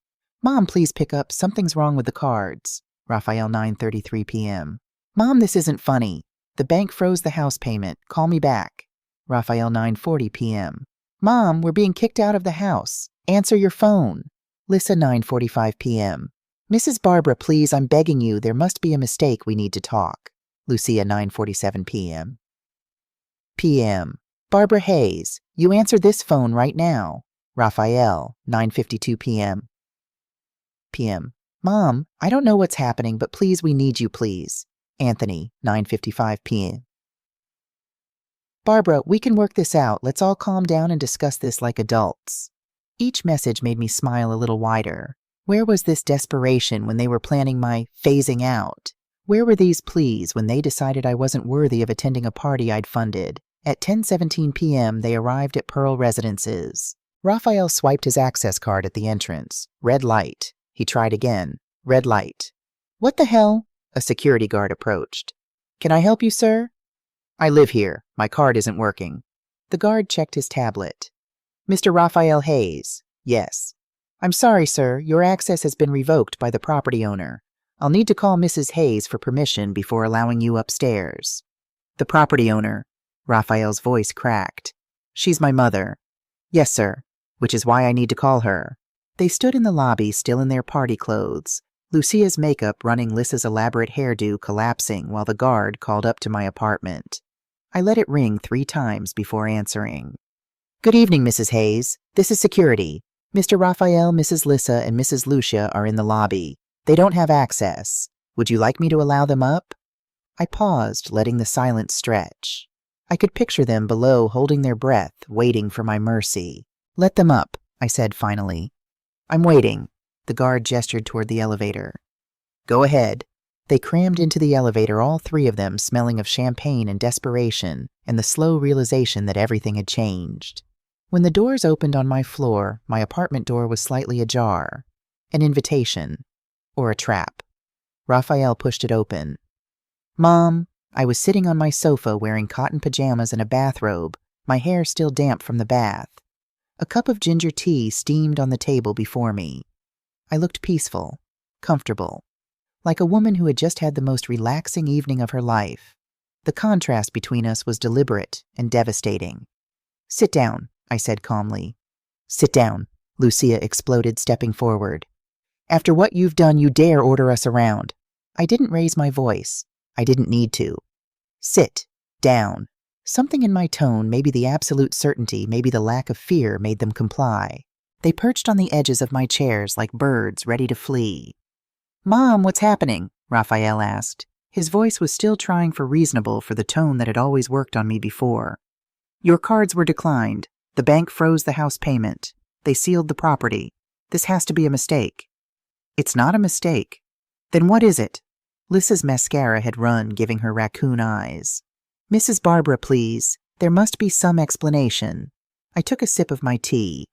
Speaker 1: Mom, please pick up. Something's wrong with the cards. Raphael, 9:33 p.m. Mom, this isn't funny. The bank froze the house payment. Call me back. Raphael, 9:40 p.m. Mom, we're being kicked out of the house. Answer your phone. Lissa, 9:45 p.m. Mrs. Barbara, please, I'm begging you. There must be a mistake. We need to talk. Lucia, 9:47 p.m. p.m. Barbara Hayes, you answer this phone right now. Raphael, 9:52 p.m. p.m. Mom, I don't know what's happening, but please, we need you, please. Anthony, 9:55 p.m. Barbara, we can work this out. Let's all calm down and discuss this like adults. Each message made me smile a little wider. Where was this desperation when they were planning my phasing out? Where were these pleas when they decided I wasn't worthy of attending a party I'd funded? At 10:17 p.m., they arrived at Pearl Residences. Raphael swiped his access card at the entrance. Red light. He tried again. Red light. What the hell? A security guard approached. Can I help you, sir? I live here. My card isn't working. The guard checked his tablet. Mr. Raphael Hayes. Yes. I'm sorry, sir. Your access has been revoked by the property owner. I'll need to call Mrs. Hayes for permission before allowing you upstairs. The property owner. Raphael's voice cracked. She's my mother. Yes, sir. Which is why I need to call her. They stood in the lobby, still in their party clothes. Lucia's makeup running Lissa's elaborate hairdo collapsing while the guard called up to my apartment. I let it ring 3 times before answering. Good evening, Mrs. Hayes. This is security. Mr. Raphael, Mrs. Lissa, and Mrs. Lucia are in the lobby. They don't have access. Would you like me to allow them up? I paused, letting the silence stretch. I could picture them below holding their breath, waiting for my mercy. Let them up, I said finally. I'm waiting. The guard gestured toward the elevator. Go ahead. They crammed into the elevator, all three of them smelling of champagne and desperation and the slow realization that everything had changed. When the doors opened on my floor, my apartment door was slightly ajar. An invitation. Or a trap. Raphael pushed it open. "Mom," I was sitting on my sofa wearing cotton pajamas and a bathrobe, my hair still damp from the bath. A cup of ginger tea steamed on the table before me. I looked peaceful, comfortable, like a woman who had just had the most relaxing evening of her life. The contrast between us was deliberate and devastating. "Sit down," I said calmly. "Sit down," Lucia exploded, stepping forward. "After what you've done, you dare order us around." I didn't raise my voice. I didn't need to. "Sit down." Something in my tone, maybe the absolute certainty, maybe the lack of fear, made them comply. They perched on the edges of my chairs like birds ready to flee. "Mom, what's happening?" Raphael asked. His voice was still trying for reasonable for the tone that had always worked on me before. "Your cards were declined. The bank froze the house payment. They sealed the property. This has to be a mistake." "It's not a mistake." "Then what is it?" Lissa's mascara had run, giving her raccoon eyes. "Mrs. Barbara, please. There must be some explanation." I took a sip of my tea.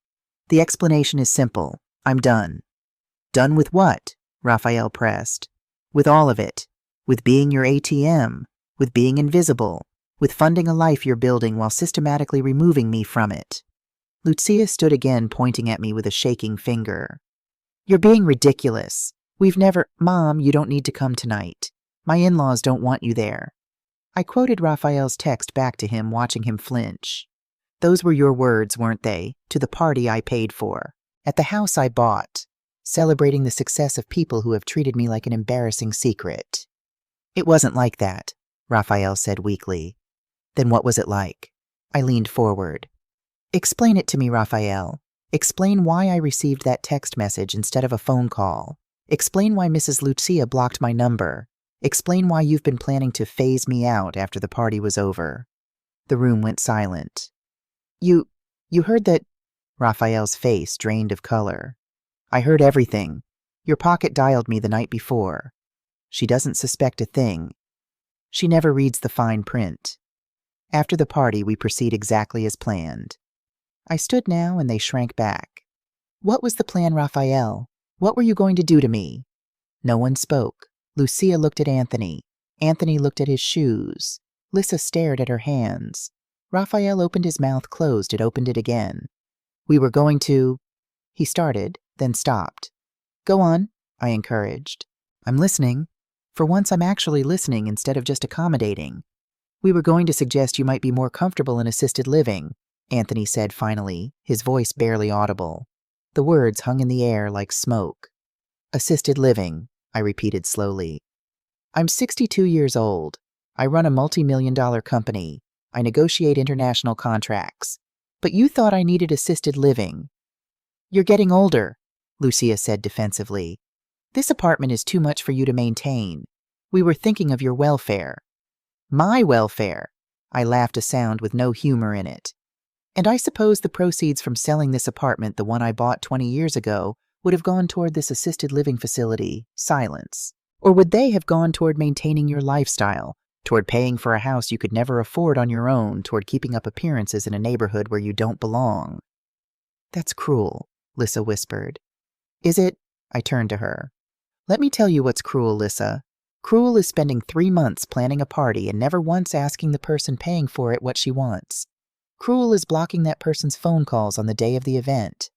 Speaker 1: "The explanation is simple. I'm done." "Done with what?" Raphael pressed. "With all of it. With being your ATM. With being invisible. With funding a life you're building while systematically removing me from it." Lucia stood again, pointing at me with a shaking finger. "You're being ridiculous. We've never— Mom, you don't need to come tonight. My in-laws don't want you there." I quoted Raphael's text back to him, watching him flinch. "Those were your words, weren't they? To the party I paid for. At the house I bought. Celebrating the success of people who have treated me like an embarrassing secret." "It wasn't like that," Raphael said weakly. "Then what was it like?" I leaned forward. "Explain it to me, Raphael. Explain why I received that text message instead of a phone call. Explain why Mrs. Lucia blocked my number. Explain why you've been planning to phase me out after the party was over." The room went silent. You heard that?" Raphael's face drained of color. "I heard everything. Your pocket dialed me the night before. She doesn't suspect a thing. She never reads the fine print. After the party, we proceed exactly as planned." I stood now, and they shrank back. "What was the plan, Raphael? What were you going to do to me?" No one spoke. Lucia looked at Anthony. Anthony looked at his shoes. Lissa stared at her hands. Raphael opened his mouth, closed it, opened it again. "We were going to—" He started, then stopped. "Go on," I encouraged. "I'm listening. For once I'm actually listening instead of just accommodating." "We were going to suggest you might be more comfortable in assisted living," Anthony said finally, his voice barely audible. The words hung in the air like smoke. "Assisted living," I repeated slowly. "I'm 62 years old. I run a multi-million-dollar company. I negotiate international contracts. But you thought I needed assisted living." "You're getting older," Lucia said defensively. "This apartment is too much for you to maintain. We were thinking of your welfare." "My welfare?" I laughed, a sound with no humor in it. "And I suppose the proceeds from selling this apartment, the one I bought 20 years ago, would have gone toward this assisted living facility, Silence. Or would they have gone toward maintaining your lifestyle, toward paying for a house you could never afford on your own, toward keeping up appearances in a neighborhood where you don't belong?" "That's cruel," Lissa whispered. "Is it?" I turned to her. "Let me tell you what's cruel, Lissa. Cruel is spending 3 months planning a party and never once asking the person paying for it what she wants. Cruel is blocking that person's phone calls on the day of the event.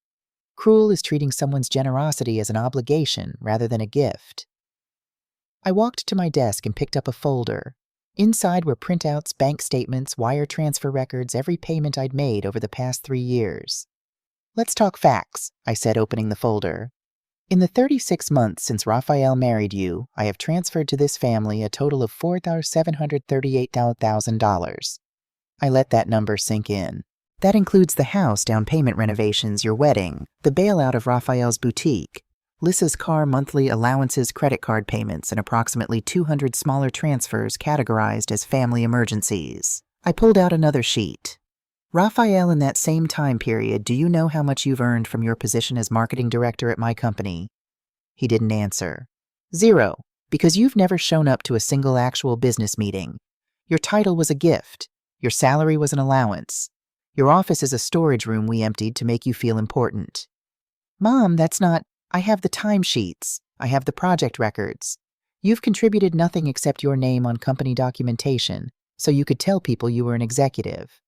Speaker 1: Cruel is treating someone's generosity as an obligation rather than a gift." I walked to my desk and picked up a folder. Inside were printouts, bank statements, wire transfer records, every payment I'd made over the past 3 years. "Let's talk facts," I said, opening the folder. "In the 36 months since Raphael married you, I have transferred to this family a total of $4,738,000. I let that number sink in. That includes the house, down payment renovations, your wedding, the bailout of Raphael's boutique, Lissa's car, monthly allowances, credit card payments, and approximately 200 smaller transfers categorized as family emergencies." I pulled out another sheet. "Raphael, in that same time period, do you know how much you've earned from your position as marketing director at my company?" He didn't answer. "0. Because you've never shown up to a single actual business meeting. Your title was a gift. Your salary was an allowance. Your office is a storage room we emptied to make you feel important. Mom, that's not... I have the timesheets. I have the project records. You've contributed nothing except your name on company documentation, so you could tell people you were an executive.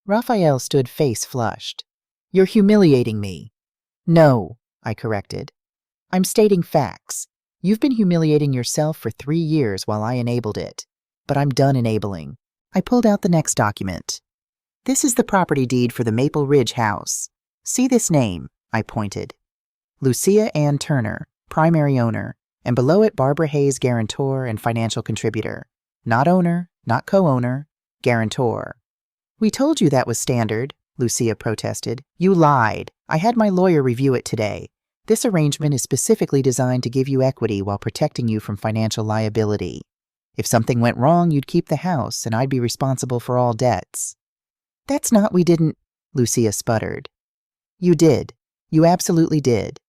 Speaker 1: Raphael stood face flushed. You're humiliating me. No, I corrected. I'm stating facts. You've been humiliating yourself for 3 years while I enabled it. But I'm done enabling. I pulled out the next document. This is the property deed for the Maple Ridge house. See this name, I pointed. Lucia Ann Turner, primary owner, and below it Barbara Hayes, guarantor and financial contributor. Not owner, not co-owner, guarantor. We told you that was standard, Lucia protested. You lied. I had my lawyer review it today. This arrangement is specifically designed to give you equity while protecting you from financial liability. If something went wrong, you'd keep the house, and I'd be responsible for all debts. That's not we didn't, Lucia sputtered. You did. You absolutely did.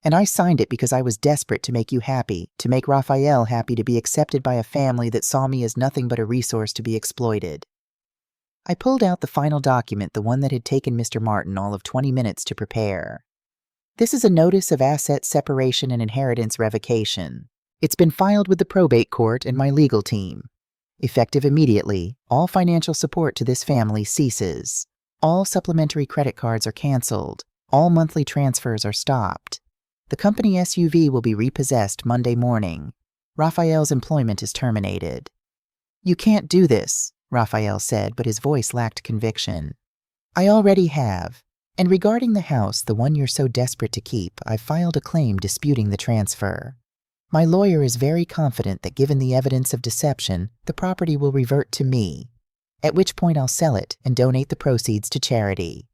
Speaker 1: And I signed it because I was desperate to make you happy, to make Raphael happy to be accepted by a family that saw me as nothing but a resource to be exploited. I pulled out the final document, the one that had taken Mr. Martin all of 20 minutes to prepare. This is a notice of asset separation and inheritance revocation. It's been filed with the probate court and my legal team. Effective immediately, all financial support to this family ceases. All supplementary credit cards are canceled. All monthly transfers are stopped. The company SUV will be repossessed Monday morning. Raphael's employment is terminated. You can't do this, Raphael said, but his voice lacked conviction. I already have. And regarding the house, the one you're so desperate to keep, I've filed a claim disputing the transfer. My lawyer is very confident that given the evidence of deception, the property will revert to me, at which point I'll sell it and donate the proceeds to charity.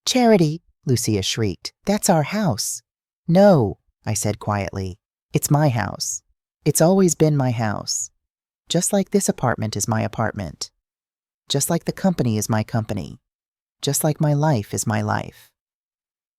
Speaker 1: Charity, Lucia shrieked. That's our house. No, I said quietly. It's my house. It's always been my house. Just like this apartment is my apartment. Just like the company is my company. Just like my life is my life.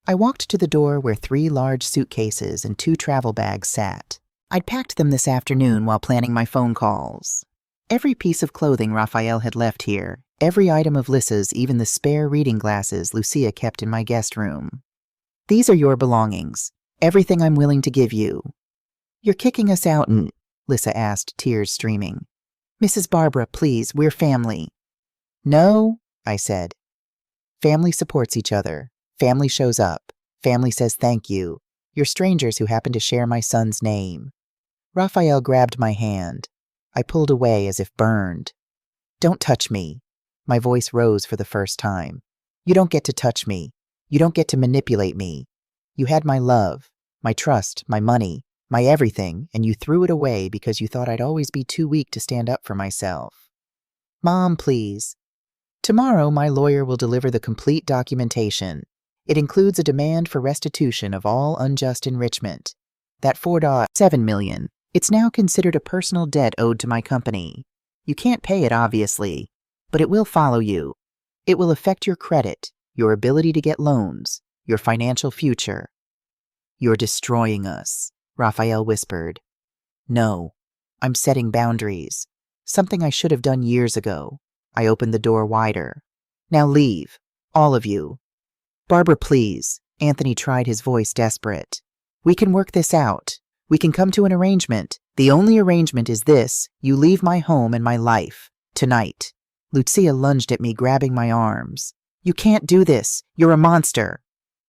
Speaker 1: I walked to the door where 3 large suitcases and 2 travel bags sat. I'd packed them this afternoon while planning my phone calls. Every piece of clothing Raphael had left here, every item of Lissa's, even the spare reading glasses Lucia kept in my guest room. These are your belongings, everything I'm willing to give you. You're kicking us out, Lissa asked, tears streaming. Mrs. Barbara, please, we're family. No, I said. Family supports each other. Family shows up. Family says thank you. You're strangers who happen to share my son's name. Raphael grabbed my hand. I pulled away as if burned. Don't touch me. My voice rose for the first time. You don't get to touch me. You don't get to manipulate me. You had my love, my trust, my money, my everything, and you threw it away because you thought I'd always be too weak to stand up for myself. Mom, please. Tomorrow, my lawyer will deliver the complete documentation. It includes a demand for restitution of all unjust enrichment. That $4.7 million. It's now considered a personal debt owed to my company. You can't pay it, obviously, but it will follow you. It will affect your credit, your ability to get loans, your financial future. You're destroying us, Raphael whispered. No, I'm setting boundaries. Something I should have done years ago. I opened the door wider. Now leave, all of you. Barbara, please. Anthony tried, his voice desperate. We can work this out. We can come to an arrangement. The only arrangement is this. You leave my home and my life. Tonight. Lucia lunged at me, grabbing my arms. You can't do this. You're a monster.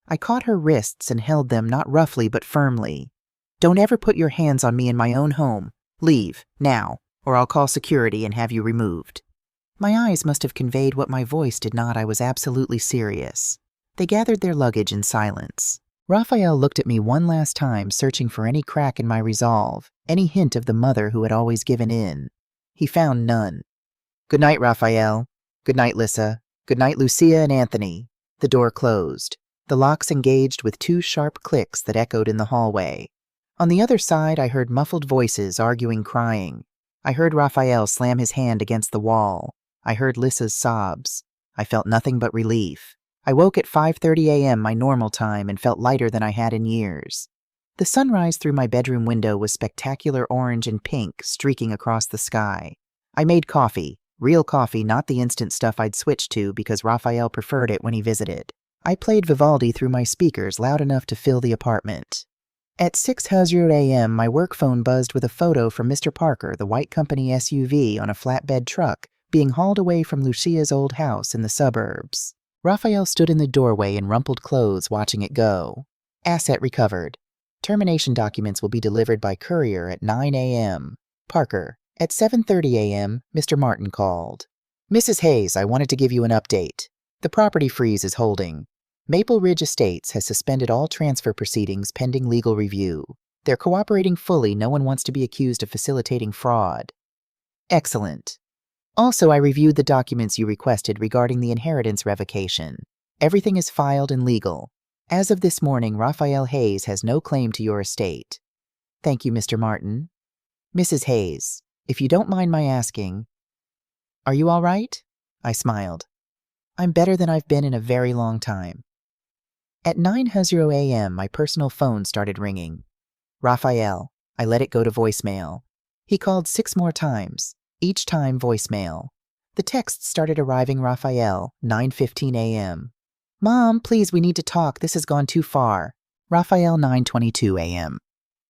Speaker 1: I caught her wrists and held them, not roughly but firmly. Don't ever put your hands on me in my own home. Leave, now, or I'll call security and have you removed. My eyes must have conveyed what my voice did not. I was absolutely serious. They gathered their luggage in silence. Raphael looked at me one last time, searching for any crack in my resolve, any hint of the mother who had always given in. He found none. Good night, Raphael. Good night, Lissa. Good night, Lucia and Anthony. The door closed. The locks engaged with 2 sharp clicks that echoed in the hallway. On the other side, I heard muffled voices arguing, crying. I heard Raphael slam his hand against the wall. I heard Lissa's sobs. I felt nothing but relief. I woke at 5:30 a.m., my normal time, and felt lighter than I had in years. The sunrise through my bedroom window was spectacular orange and pink streaking across the sky. I made coffee, real coffee, not the instant stuff I'd switched to because Raphael preferred it when he visited. I played Vivaldi through my speakers loud enough to fill the apartment. At 6:00 a.m., my work phone buzzed with a photo from Mr. Parker, the white company SUV on a flatbed truck, being hauled away from Lucia's old house in the suburbs. Raphael stood in the doorway in rumpled clothes watching it go. Asset recovered. Termination documents will be delivered by courier at 9 a.m. Parker. At 7:30 a.m., Mr. Martin called. Mrs. Hayes, I wanted to give you an update. The property freeze is holding. Maple Ridge Estates has suspended all transfer proceedings pending legal review. They're cooperating fully. No one wants to be accused of facilitating fraud. Excellent. Also, I reviewed the documents you requested regarding the inheritance revocation. Everything is filed and legal. As of this morning, Raphael Hayes has no claim to your estate. Thank you, Mr. Martin. Mrs. Hayes, if you don't mind my asking, are you all right? I smiled. I'm better than I've been in a very long time. At 9:00 a.m., my personal phone started ringing. Raphael. I let it go to voicemail. He called 6 more times, each time voicemail. The texts started arriving. Raphael, 9:15 a.m. Mom, please, we need to talk. This has gone too far. Raphael, 9:22 a.m.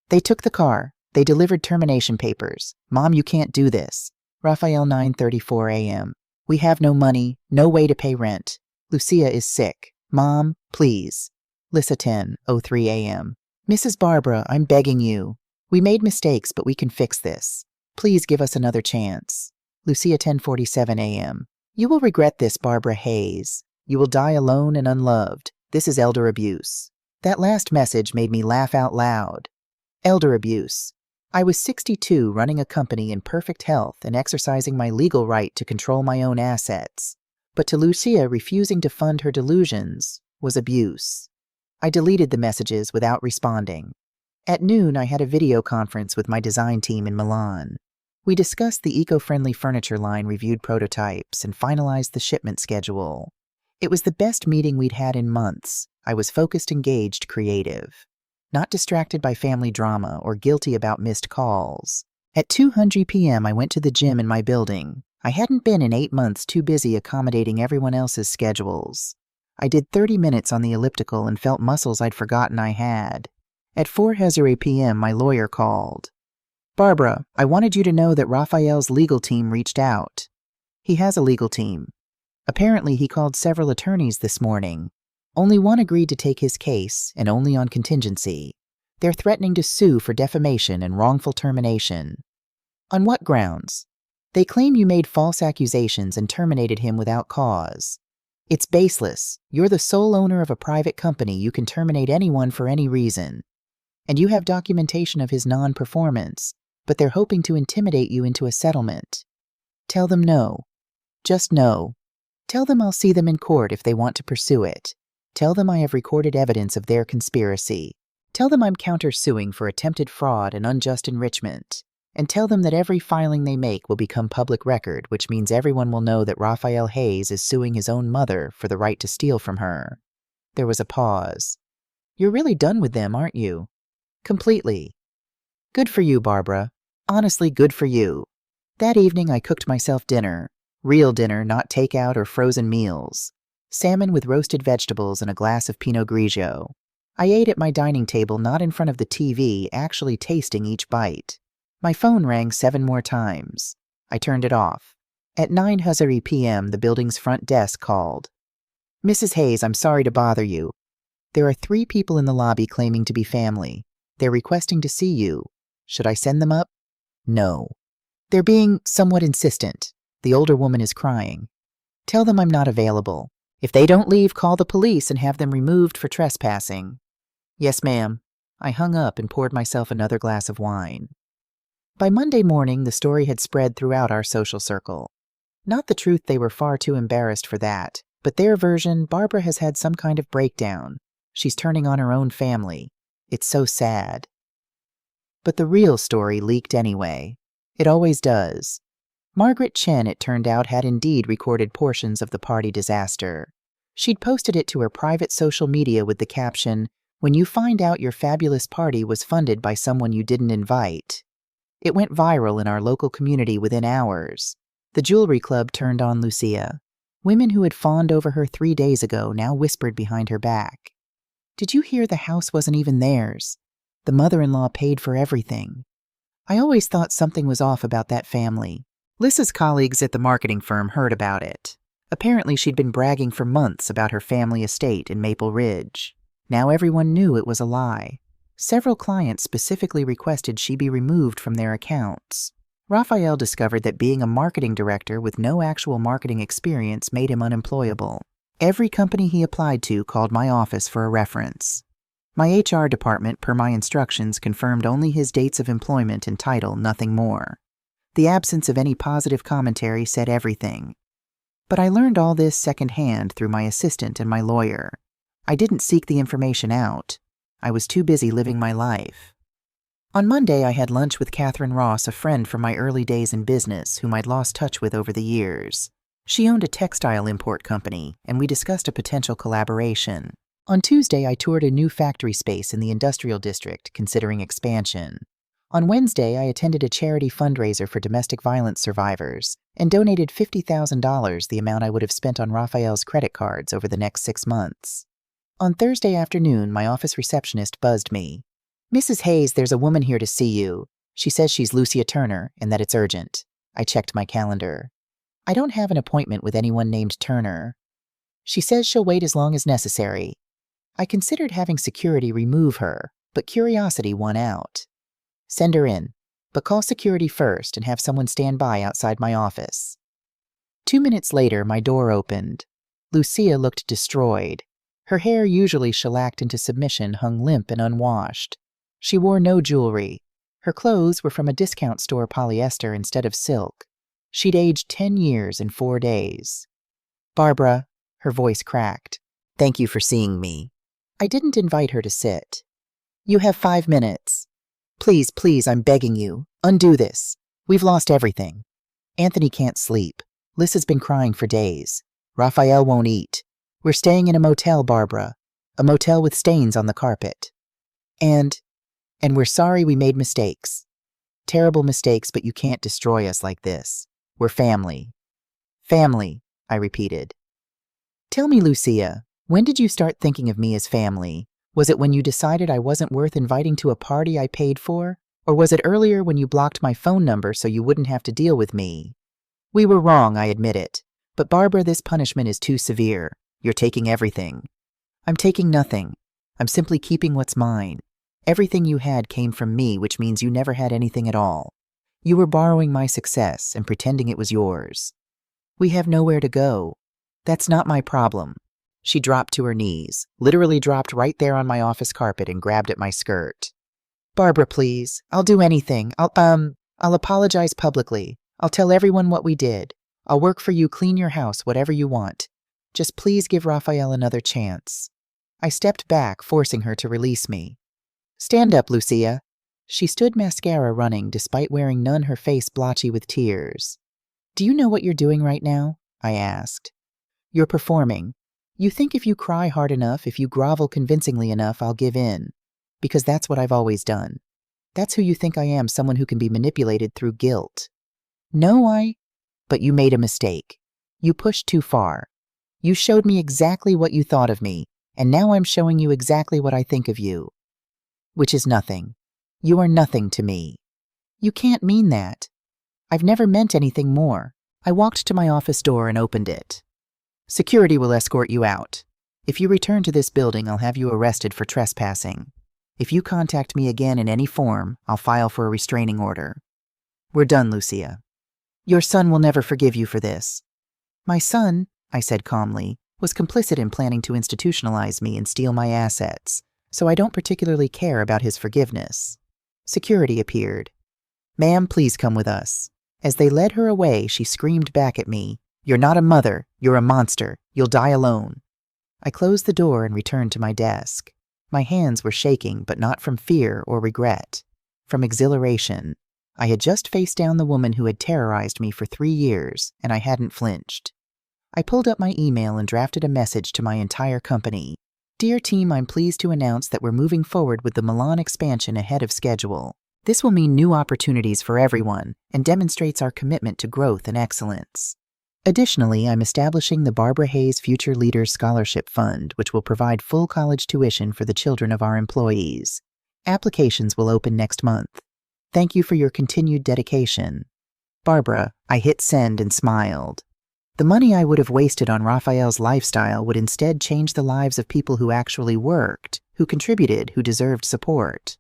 Speaker 1: They took the car. They delivered termination papers. Mom, you can't do this. Raphael, 9:34 a.m. We have no money, no way to pay rent. Lucia is sick. Mom, please. Lissa, 10:03 a.m. Mrs. Barbara, I'm begging you. We made mistakes, but we can fix this. Please give us another chance. Lucia, 10:47 a.m. You will regret this, Barbara Hayes. You will die alone and unloved. This is elder abuse. That last message made me laugh out loud. Elder abuse. I was 62, running a company in perfect health and exercising my legal right to control my own assets. But to Lucia, refusing to fund her delusions was abuse. I deleted the messages without responding. At noon, I had a video conference with my design team in Milan. We discussed the eco-friendly furniture line, reviewed prototypes, and finalized the shipment schedule. It was the best meeting we'd had in months. I was focused, engaged, creative. Not distracted by family drama or guilty about missed calls. At 2:00 p.m., I went to the gym in my building. I hadn't been in 8 months, too busy accommodating everyone else's schedules. I did 30 minutes on the elliptical and felt muscles I'd forgotten I had. At 4:00 p.m., my lawyer called. Barbara, I wanted you to know that Raphael's legal team reached out. He has a legal team. Apparently, he called several attorneys this morning. Only one agreed to take his case, and only on contingency. They're threatening to sue for defamation and wrongful termination. On what grounds? They claim you made false accusations and terminated him without cause. It's baseless. You're the sole owner of a private company. You can terminate anyone for any reason. And you have documentation of his non-performance, but they're hoping to intimidate you into a settlement. Tell them no. Just no. Tell them I'll see them in court if they want to pursue it. Tell them I have recorded evidence of their conspiracy. Tell them I'm countersuing for attempted fraud and unjust enrichment. And tell them that every filing they make will become public record, which means everyone will know that Raphael Hayes is suing his own mother for the right to steal from her. There was a pause. You're really done with them, aren't you? Completely. Good for you, Barbara. Honestly, good for you. That evening I cooked myself dinner. Real dinner, not takeout or frozen meals. Salmon with roasted vegetables and a glass of Pinot Grigio. I ate at my dining table, not in front of the TV, actually tasting each bite. My phone rang 7 more times. I turned it off. At 9:00 p.m., the building's front desk called. Mrs. Hayes, I'm sorry to bother you. There are 3 people in the lobby claiming to be family. They're requesting to see you. Should I send them up? No. They're being somewhat insistent. The older woman is crying. Tell them I'm not available. If they don't leave, call the police and have them removed for trespassing. Yes, ma'am. I hung up and poured myself another glass of wine. By Monday morning, the story had spread throughout our social circle. Not the truth, they were far too embarrassed for that, but their version, Barbara has had some kind of breakdown. She's turning on her own family. It's so sad. But the real story leaked anyway. It always does. Margaret Chen, it turned out, had indeed recorded portions of the party disaster. She'd posted it to her private social media with the caption, When you find out your fabulous party was funded by someone you didn't invite. It went viral in our local community within hours. The jewelry club turned on Lucia. Women who had fawned over her 3 days ago now whispered behind her back. Did you hear the house wasn't even theirs? The mother-in-law paid for everything. I always thought something was off about that family. Lissa's colleagues at the marketing firm heard about it. Apparently she'd been bragging for months about her family estate in Maple Ridge. Now everyone knew it was a lie. Several clients specifically requested she be removed from their accounts. Raphael discovered that being a marketing director with no actual marketing experience made him unemployable. Every company he applied to called my office for a reference. My HR department, per my instructions, confirmed only his dates of employment and title, nothing more. The absence of any positive commentary said everything. But I learned all this secondhand through my assistant and my lawyer. I didn't seek the information out. I was too busy living my life. On Monday, I had lunch with Catherine Ross, a friend from my early days in business whom I'd lost touch with over the years. She owned a textile import company, and we discussed a potential collaboration. On Tuesday, I toured a new factory space in the industrial district, considering expansion. On Wednesday, I attended a charity fundraiser for domestic violence survivors and donated $50,000, the amount I would have spent on Raphael's credit cards over the next 6 months. On Thursday afternoon, my office receptionist buzzed me. "Mrs. Hayes, there's a woman here to see you. She says she's Lucia Turner and that it's urgent." I checked my calendar. I don't have an appointment with anyone named Turner. She says she'll wait as long as necessary. I considered having security remove her, but curiosity won out. Send her in, but call security first and have someone stand by outside my office. 2 minutes later, my door opened. Lucia looked destroyed. Her hair, usually shellacked into submission, hung limp and unwashed. She wore no jewelry. Her clothes were from a discount store polyester instead of silk. She'd aged 10 years in 4 days. "Barbara," her voice cracked. "Thank you for seeing me." I didn't invite her to sit. "You have 5 minutes. Please, please, I'm begging you. Undo this. We've lost everything. Anthony can't sleep. Lissa's been crying for days. Raphael won't eat. We're staying in a motel, Barbara. A motel with stains on the carpet. And we're sorry we made mistakes. Terrible mistakes, but you can't destroy us like this. We're family." "Family," I repeated. "Tell me, Lucia, when did you start thinking of me as family? Was it when you decided I wasn't worth inviting to a party I paid for? Or was it earlier when you blocked my phone number so you wouldn't have to deal with me? We were wrong, I admit it. But Barbara, this punishment is too severe. You're taking everything." "I'm taking nothing. I'm simply keeping what's mine. Everything you had came from me, which means you never had anything at all. You were borrowing my success and pretending it was yours. We have nowhere to go. That's not my problem." She dropped to her knees, literally dropped right there on my office carpet and grabbed at my skirt. "Barbara, please. I'll do anything. I'll apologize publicly. I'll tell everyone what we did. I'll work for you, clean your house, whatever you want. Just please give Raphael another chance." I stepped back, forcing her to release me. "Stand up, Lucia." She stood, mascara running, despite wearing none, her face blotchy with tears. "Do you know what you're doing right now?" I asked. "You're performing. You think if you cry hard enough, if you grovel convincingly enough, I'll give in. Because that's what I've always done. That's who you think I am, someone who can be manipulated through guilt. No, But you made a mistake. You pushed too far. You showed me exactly what you thought of me, and now I'm showing you exactly what I think of you. Which is nothing. You are nothing to me." "You can't mean that." "I've never meant anything more." I walked to my office door and opened it. "Security will escort you out. If you return to this building, I'll have you arrested for trespassing. If you contact me again in any form, I'll file for a restraining order. We're done, Lucia. Your son will never forgive you for this." "My son," I said calmly, "was complicit in planning to institutionalize me and steal my assets, so I don't particularly care about his forgiveness." Security appeared. "Ma'am, please come with us." As they led her away, she screamed back at me, "You're not a mother. You're a monster. You'll die alone." I closed the door and returned to my desk. My hands were shaking, but not from fear or regret. From exhilaration. I had just faced down the woman who had terrorized me for 3 years, and I hadn't flinched. I pulled up my email and drafted a message to my entire company. Dear team, I'm pleased to announce that we're moving forward with the Milan expansion ahead of schedule. This will mean new opportunities for everyone and demonstrates our commitment to growth and excellence. Additionally, I'm establishing the Barbara Hayes Future Leaders Scholarship Fund, which will provide full college tuition for the children of our employees. Applications will open next month. Thank you for your continued dedication. Barbara, I hit send and smiled. The money I would have wasted on Raphael's lifestyle would instead change the lives of people who actually worked, who contributed, who deserved support.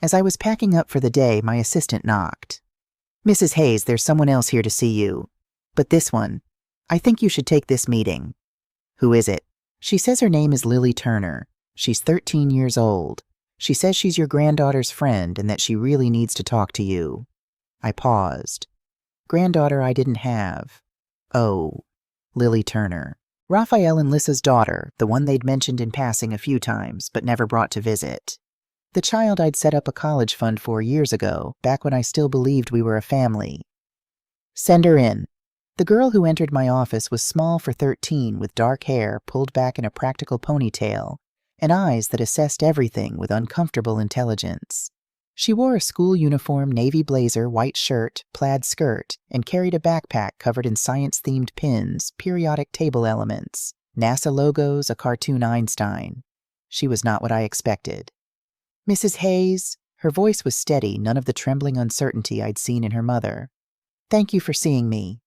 Speaker 1: As I was packing up for the day, my assistant knocked. Mrs. Hayes, there's someone else here to see you. But this one, I think you should take this meeting. Who is it? She says her name is Lily Turner. She's 13 years old. She says she's your granddaughter's friend and that she really needs to talk to you. I paused. Granddaughter I didn't have. Oh, Lily Turner. Raphael and Lissa's daughter, the one they'd mentioned in passing a few times, but never brought to visit. The child I'd set up a college fund for years ago, back when I still believed we were a family. Send her in. The girl who entered my office was small for 13, with dark hair pulled back in a practical ponytail, and eyes that assessed everything with uncomfortable intelligence. She wore a school uniform, navy blazer, white shirt, plaid skirt, and carried a backpack covered in science-themed pins, periodic table elements, NASA logos, a cartoon Einstein. She was not what I expected. Mrs. Hayes, her voice was steady, none of the trembling uncertainty I'd seen in her mother. Thank you for seeing me.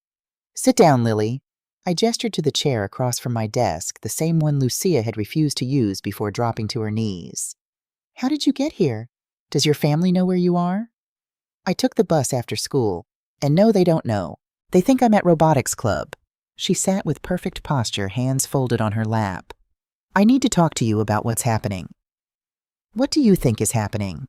Speaker 1: Sit down, Lily. I gestured to the chair across from my desk, the same one Lucia had refused to use before dropping to her knees. How did you get here? Does your family know where you are? I took the bus after school, and no, they don't know. They think I'm at robotics club. She sat with perfect posture, hands folded on her lap. I need to talk to you about what's happening. What do you think is happening?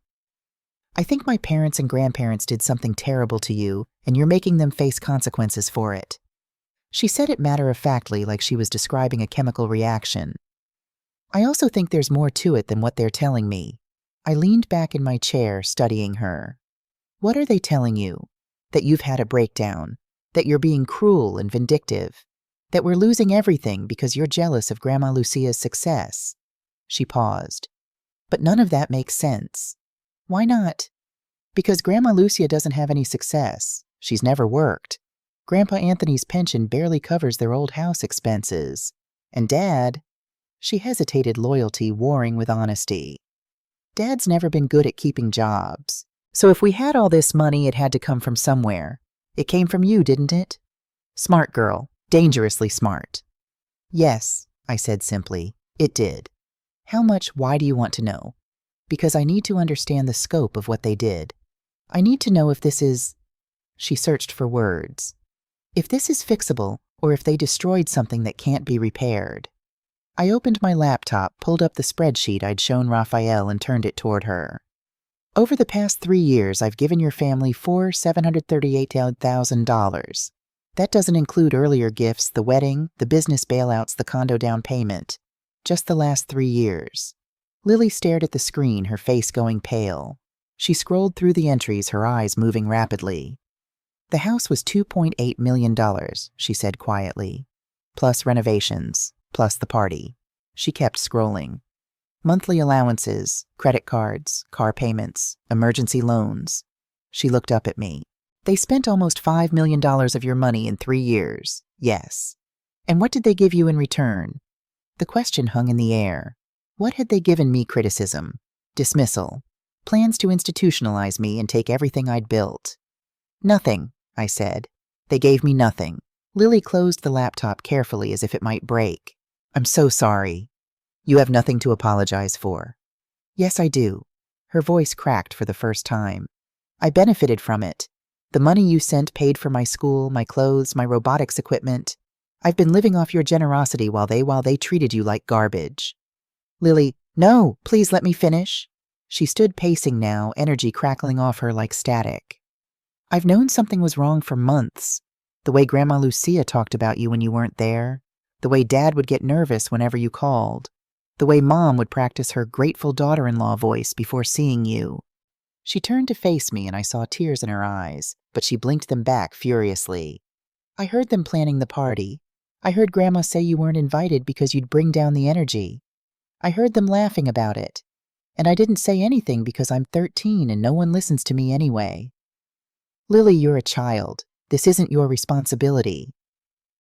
Speaker 1: I think my parents and grandparents did something terrible to you, and you're making them face consequences for it. She said it matter-of-factly, like she was describing a chemical reaction. I also think there's more to it than what they're telling me. I leaned back in my chair, studying her. What are they telling you? That you've had a breakdown, that you're being cruel and vindictive, that we're losing everything because you're jealous of Grandma Lucia's success. She paused. But none of that makes sense. Why not? Because Grandma Lucia doesn't have any success. She's never worked. Grandpa Anthony's pension barely covers their old house expenses. And Dad, she hesitated, loyalty warring with honesty. Dad's never been good at keeping jobs. So if we had all this money, it had to come from somewhere. It came from you, didn't it? Smart girl. Dangerously smart. Yes, I said simply. It did. How much? Why do you want to know? Because I need to understand the scope of what they did. I need to know if this is... She searched for words. If this is fixable, or if they destroyed something that can't be repaired. I opened my laptop, pulled up the spreadsheet I'd shown Raphael, and turned it toward her. Over the past 3 years, I've given your family $738,000. That doesn't include earlier gifts, the wedding, the business bailouts, the condo down payment. Just the last 3 years. Lily stared at the screen, her face going pale. She scrolled through the entries, her eyes moving rapidly. The house was $2.8 million, she said quietly. Plus renovations, plus the party. She kept scrolling. Monthly allowances, credit cards, car payments, emergency loans. She looked up at me. They spent almost $5 million of your money in 3 years. Yes. And what did they give you in return? The question hung in the air. What had they given me? Criticism, dismissal, plans to institutionalize me and take everything I'd built. Nothing, I said. They gave me nothing. Lily closed the laptop carefully as if it might break. I'm so sorry. You have nothing to apologize for. Yes, I do. Her voice cracked for the first time. I benefited from it. The money you sent paid for my school, my clothes, my robotics equipment. I've been living off your generosity while they treated you like garbage. Lily, no, please let me finish. She stood pacing now, energy crackling off her like static. I've known something was wrong for months. The way Grandma Lucia talked about you when you weren't there. The way Dad would get nervous whenever you called. The way Mom would practice her grateful daughter-in-law voice before seeing you. She turned to face me and I saw tears in her eyes, but she blinked them back furiously. I heard them planning the party. I heard Grandma say you weren't invited because you'd bring down the energy. I heard them laughing about it. And I didn't say anything because I'm 13 and no one listens to me anyway. Lily, you're a child. This isn't your responsibility.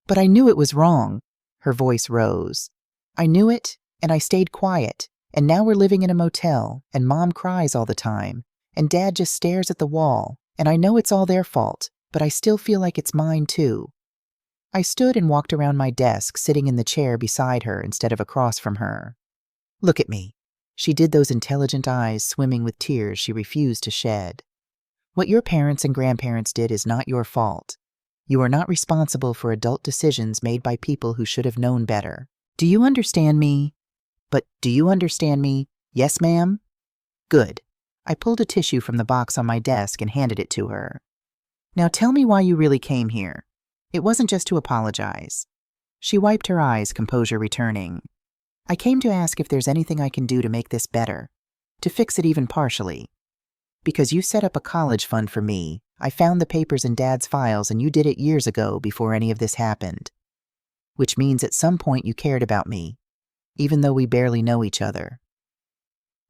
Speaker 1: But I knew it was wrong. Her voice rose. I knew it, and I stayed quiet. And now we're living in a motel, and Mom cries all the time, and Dad just stares at the wall, and I know it's all their fault, but I still feel like it's mine too. I stood and walked around my desk, sitting in the chair beside her instead of across from her. Look at me. She did those intelligent eyes swimming with tears she refused to shed. What your parents and grandparents did is not your fault. You are not responsible for adult decisions made by people who should have known better. Do you understand me? But do you understand me? Yes, ma'am? Good. I pulled a tissue from the box on my desk and handed it to her. Now tell me why you really came here. It wasn't just to apologize. She wiped her eyes, composure returning. I came to ask if there's anything I can do to make this better, to fix it even partially. Because you set up a college fund for me, I found the papers in Dad's files and you did it years ago before any of this happened. Which means at some point you cared about me, even though we barely know each other.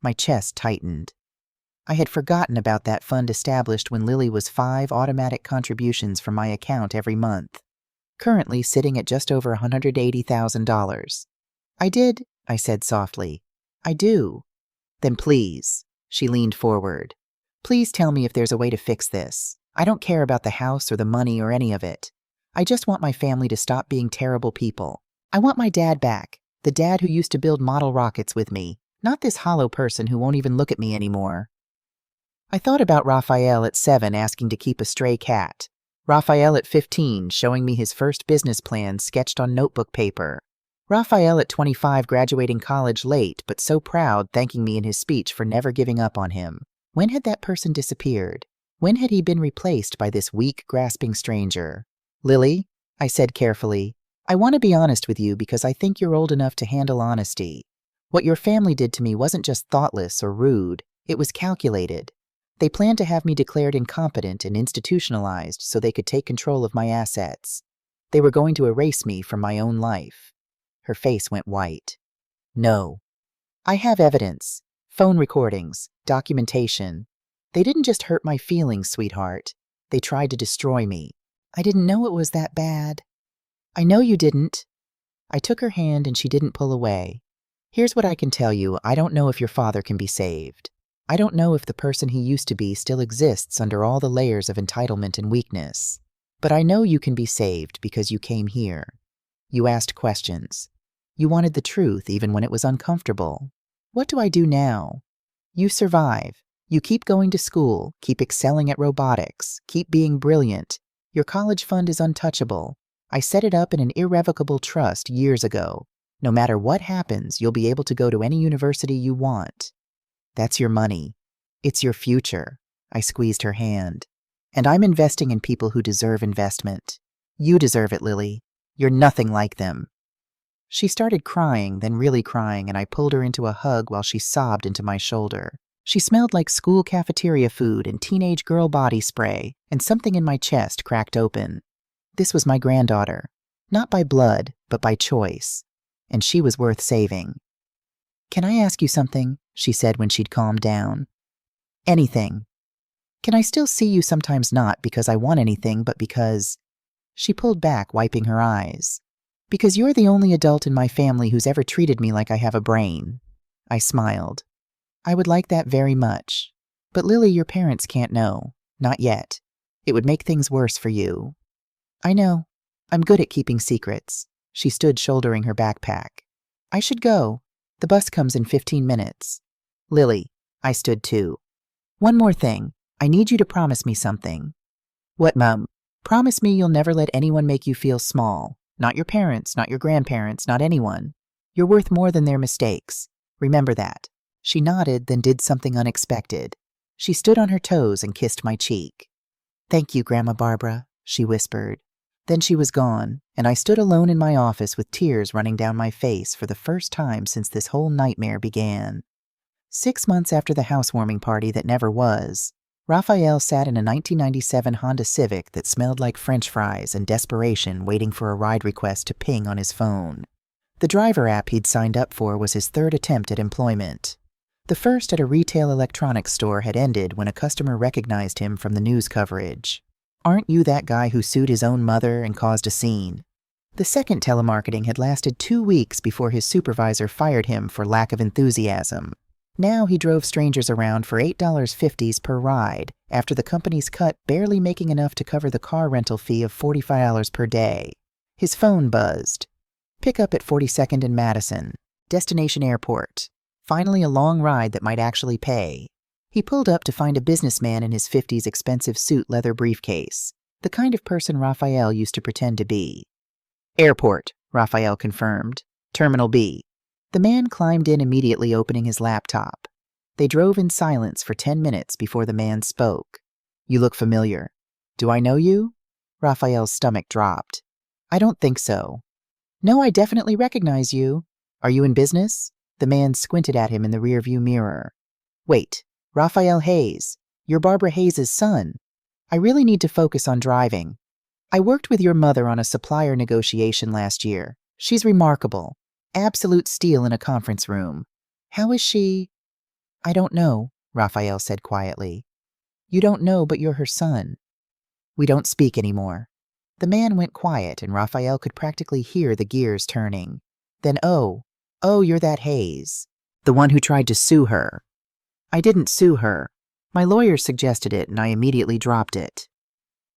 Speaker 1: My chest tightened. I had forgotten about that fund established when Lily was 5 automatic contributions from my account every month, currently sitting at just over $180,000. I did, I said softly. I do. Then please, she leaned forward. Please tell me if there's a way to fix this. I don't care about the house or the money or any of it. I just want my family to stop being terrible people. I want my dad back, the dad who used to build model rockets with me, not this hollow person who won't even look at me anymore. I thought about Raphael at 7 asking to keep a stray cat. Raphael at 15 showing me his first business plan sketched on notebook paper. Raphael at 25 graduating college late but so proud thanking me in his speech for never giving up on him. When had that person disappeared? When had he been replaced by this weak, grasping stranger? Lily, I said carefully, I want to be honest with you because I think you're old enough to handle honesty. What your family did to me wasn't just thoughtless or rude, it was calculated. They planned to have me declared incompetent and institutionalized so they could take control of my assets. They were going to erase me from my own life. Her face went white. No. I have evidence. Phone recordings. Documentation. They didn't just hurt my feelings, sweetheart. They tried to destroy me. I didn't know it was that bad. I know you didn't. I took her hand and she didn't pull away. Here's what I can tell you. I don't know if your father can be saved. I don't know if the person he used to be still exists under all the layers of entitlement and weakness. But I know you can be saved because you came here. You asked questions. You wanted the truth even when it was uncomfortable. What do I do now? You survive. You keep going to school, keep excelling at robotics, keep being brilliant. Your college fund is untouchable. I set it up in an irrevocable trust years ago. No matter what happens, you'll be able to go to any university you want. That's your money. It's your future. I squeezed her hand. And I'm investing in people who deserve investment. You deserve it, Lily. You're nothing like them. She started crying, then really crying, and I pulled her into a hug while she sobbed into my shoulder. She smelled like school cafeteria food and teenage girl body spray, and something in my chest cracked open. This was my granddaughter. Not by blood, but by choice. And she was worth saving. Can I ask you something? She said when she'd calmed down. Anything. Can I still see you sometimes not because I want anything, but because... She pulled back, wiping her eyes. Because you're the only adult in my family who's ever treated me like I have a brain. I smiled. I would like that very much. But Lily, your parents can't know. Not yet. It would make things worse for you. I know. I'm good at keeping secrets. She stood shouldering her backpack. I should go. The bus comes in 15 minutes. Lily, I stood too. One more thing. I need you to promise me something. What, Mum? Promise me you'll never let anyone make you feel small. Not your parents, not your grandparents, not anyone. You're worth more than their mistakes. Remember that. She nodded, then did something unexpected. She stood on her toes and kissed my cheek. Thank you, Grandma Barbara, she whispered. Then she was gone, and I stood alone in my office with tears running down my face for the first time since this whole nightmare began. 6 months after the housewarming party that never was, Raphael sat in a 1997 Honda Civic that smelled like French fries and desperation waiting for a ride request to ping on his phone. The driver app he'd signed up for was his third attempt at employment. The first at a retail electronics store had ended when a customer recognized him from the news coverage. "Aren't you that guy who sued his own mother and caused a scene?" The second telemarketing had lasted 2 weeks before his supervisor fired him for lack of enthusiasm. Now he drove strangers around for $8.50 per ride, after the company's cut barely making enough to cover the car rental fee of $45 per day. His phone buzzed. Pick up at 42nd and Madison. Destination airport. Finally a long ride that might actually pay. He pulled up to find a businessman in his 50s expensive suit leather briefcase, the kind of person Raphael used to pretend to be. "Airport," Raphael confirmed. "Terminal B." The man climbed in immediately, opening his laptop. They drove in silence for 10 minutes before the man spoke. "You look familiar. Do I know you?" Raphael's stomach dropped. "I don't think so." "No, I definitely recognize you. Are you in business?" The man squinted at him in the rearview mirror. "Wait, Raphael Hayes. You're Barbara Hayes' son. I really need to focus on driving. I worked with your mother on a supplier negotiation last year. She's remarkable. Absolute steel in a conference room. How is she?" "I don't know," Raphael said quietly. "You don't know, but you're her son." "We don't speak anymore." The man went quiet, and Raphael could practically hear the gears turning. Then, oh, you're that Hayes. The one who tried to sue her." "I didn't sue her. My lawyer suggested it, and I immediately dropped it."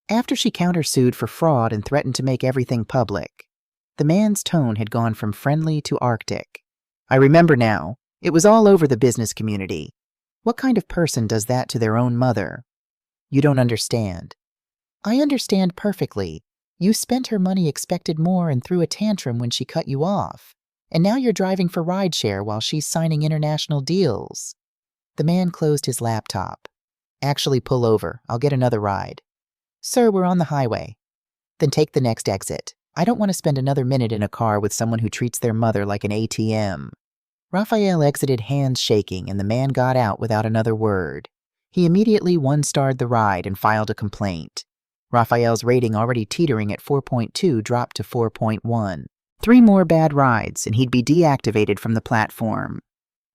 Speaker 1: After she countersued for fraud and threatened to make everything public. The man's tone had gone from friendly to arctic. "I remember now. It was all over the business community. What kind of person does that to their own mother?" "You don't understand." "I understand perfectly. You spent her money, expected more, and threw a tantrum when she cut you off. And now you're driving for rideshare while she's signing international deals." The man closed his laptop. "Actually, pull over. I'll get another ride." "Sir, we're on the highway." "Then take the next exit. I don't want to spend another minute in a car with someone who treats their mother like an ATM." Raphael exited, hands shaking, and the man got out without another word. He immediately one-starred the ride and filed a complaint. Raphael's rating, already teetering at 4.2, dropped to 4.1. 3 more bad rides, and he'd be deactivated from the platform.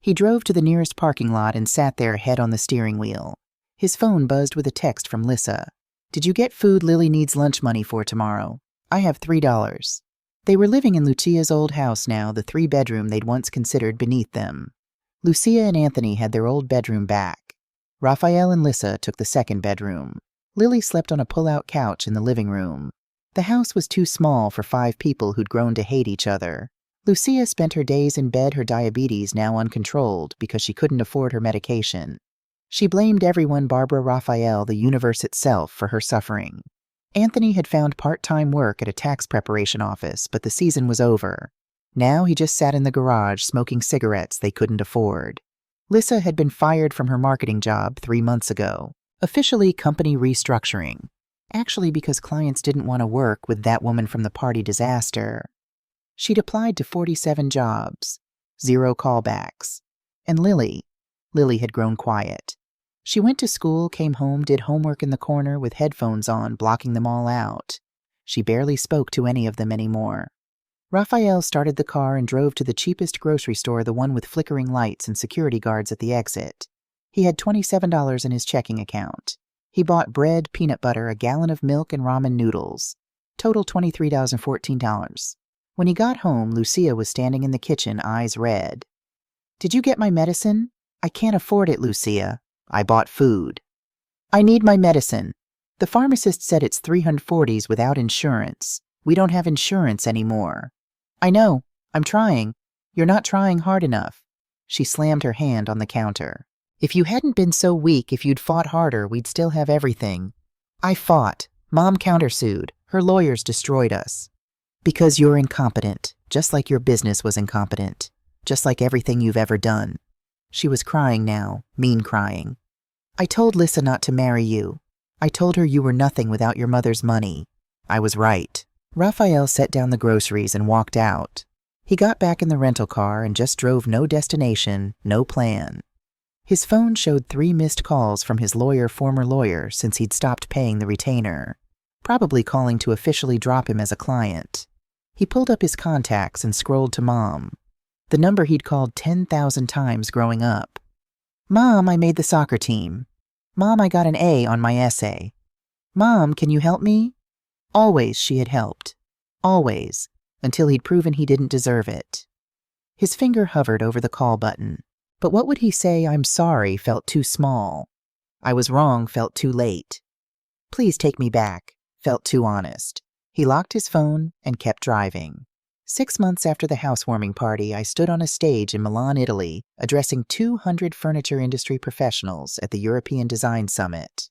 Speaker 1: He drove to the nearest parking lot and sat there, head on the steering wheel. His phone buzzed with a text from Lissa. "Did you get food Lily needs lunch money for tomorrow? I have $3. They were living in Lucia's old house now, the 3-bedroom they'd once considered beneath them. Lucia and Anthony had their old bedroom back. Raphael and Lissa took the 2nd bedroom. Lily slept on a pull-out couch in the living room. The house was too small for 5 people who'd grown to hate each other. Lucia spent her days in bed, her diabetes now uncontrolled because she couldn't afford her medication. She blamed everyone, Barbara, Raphael, the universe itself, for her suffering. Anthony had found part-time work at a tax preparation office, but the season was over. Now he just sat in the garage smoking cigarettes they couldn't afford. Lissa had been fired from her marketing job 3 months ago. Officially company restructuring. Actually because clients didn't want to work with that woman from the party disaster. She'd applied to 47 jobs. 0 callbacks. And Lily had grown quiet. She went to school, came home, did homework in the corner with headphones on, blocking them all out. She barely spoke to any of them anymore. Raphael started the car and drove to the cheapest grocery store, the one with flickering lights and security guards at the exit. He had $27 in his checking account. He bought bread, peanut butter, a gallon of milk, and ramen noodles. Total $23.14. When he got home, Lucia was standing in the kitchen, eyes red. "Did you get my medicine?" "I can't afford it, Lucia. I bought food." "I need my medicine. The pharmacist said it's 340s without insurance. We don't have insurance anymore." "I know. I'm trying. You're not trying hard enough." She slammed her hand on the counter. "If you hadn't been so weak, if you'd fought harder, we'd still have everything." "I fought. Mom countersued. Her lawyers destroyed us." "Because you're incompetent, just like your business was incompetent, just like everything you've ever done." She was crying now, mean crying. "I told Lissa not to marry you. I told her you were nothing without your mother's money. I was right." Raphael set down the groceries and walked out. He got back in the rental car and just drove, no destination, no plan. His phone showed 3 missed calls from his former lawyer, since he'd stopped paying the retainer, probably calling to officially drop him as a client. He pulled up his contacts and scrolled to Mom, the number he'd called 10,000 times growing up. Mom, I made the soccer team. Mom, I got an A on my essay. Mom, can you help me? Always she had helped. Always, until he'd proven he didn't deserve it. His finger hovered over the call button, but what would he say I'm sorry felt too small. I was wrong felt too late. Please take me back felt too honest. He locked his phone and kept driving. 6 months after the housewarming party, I stood on a stage in Milan, Italy, addressing 200 furniture industry professionals at the European Design Summit.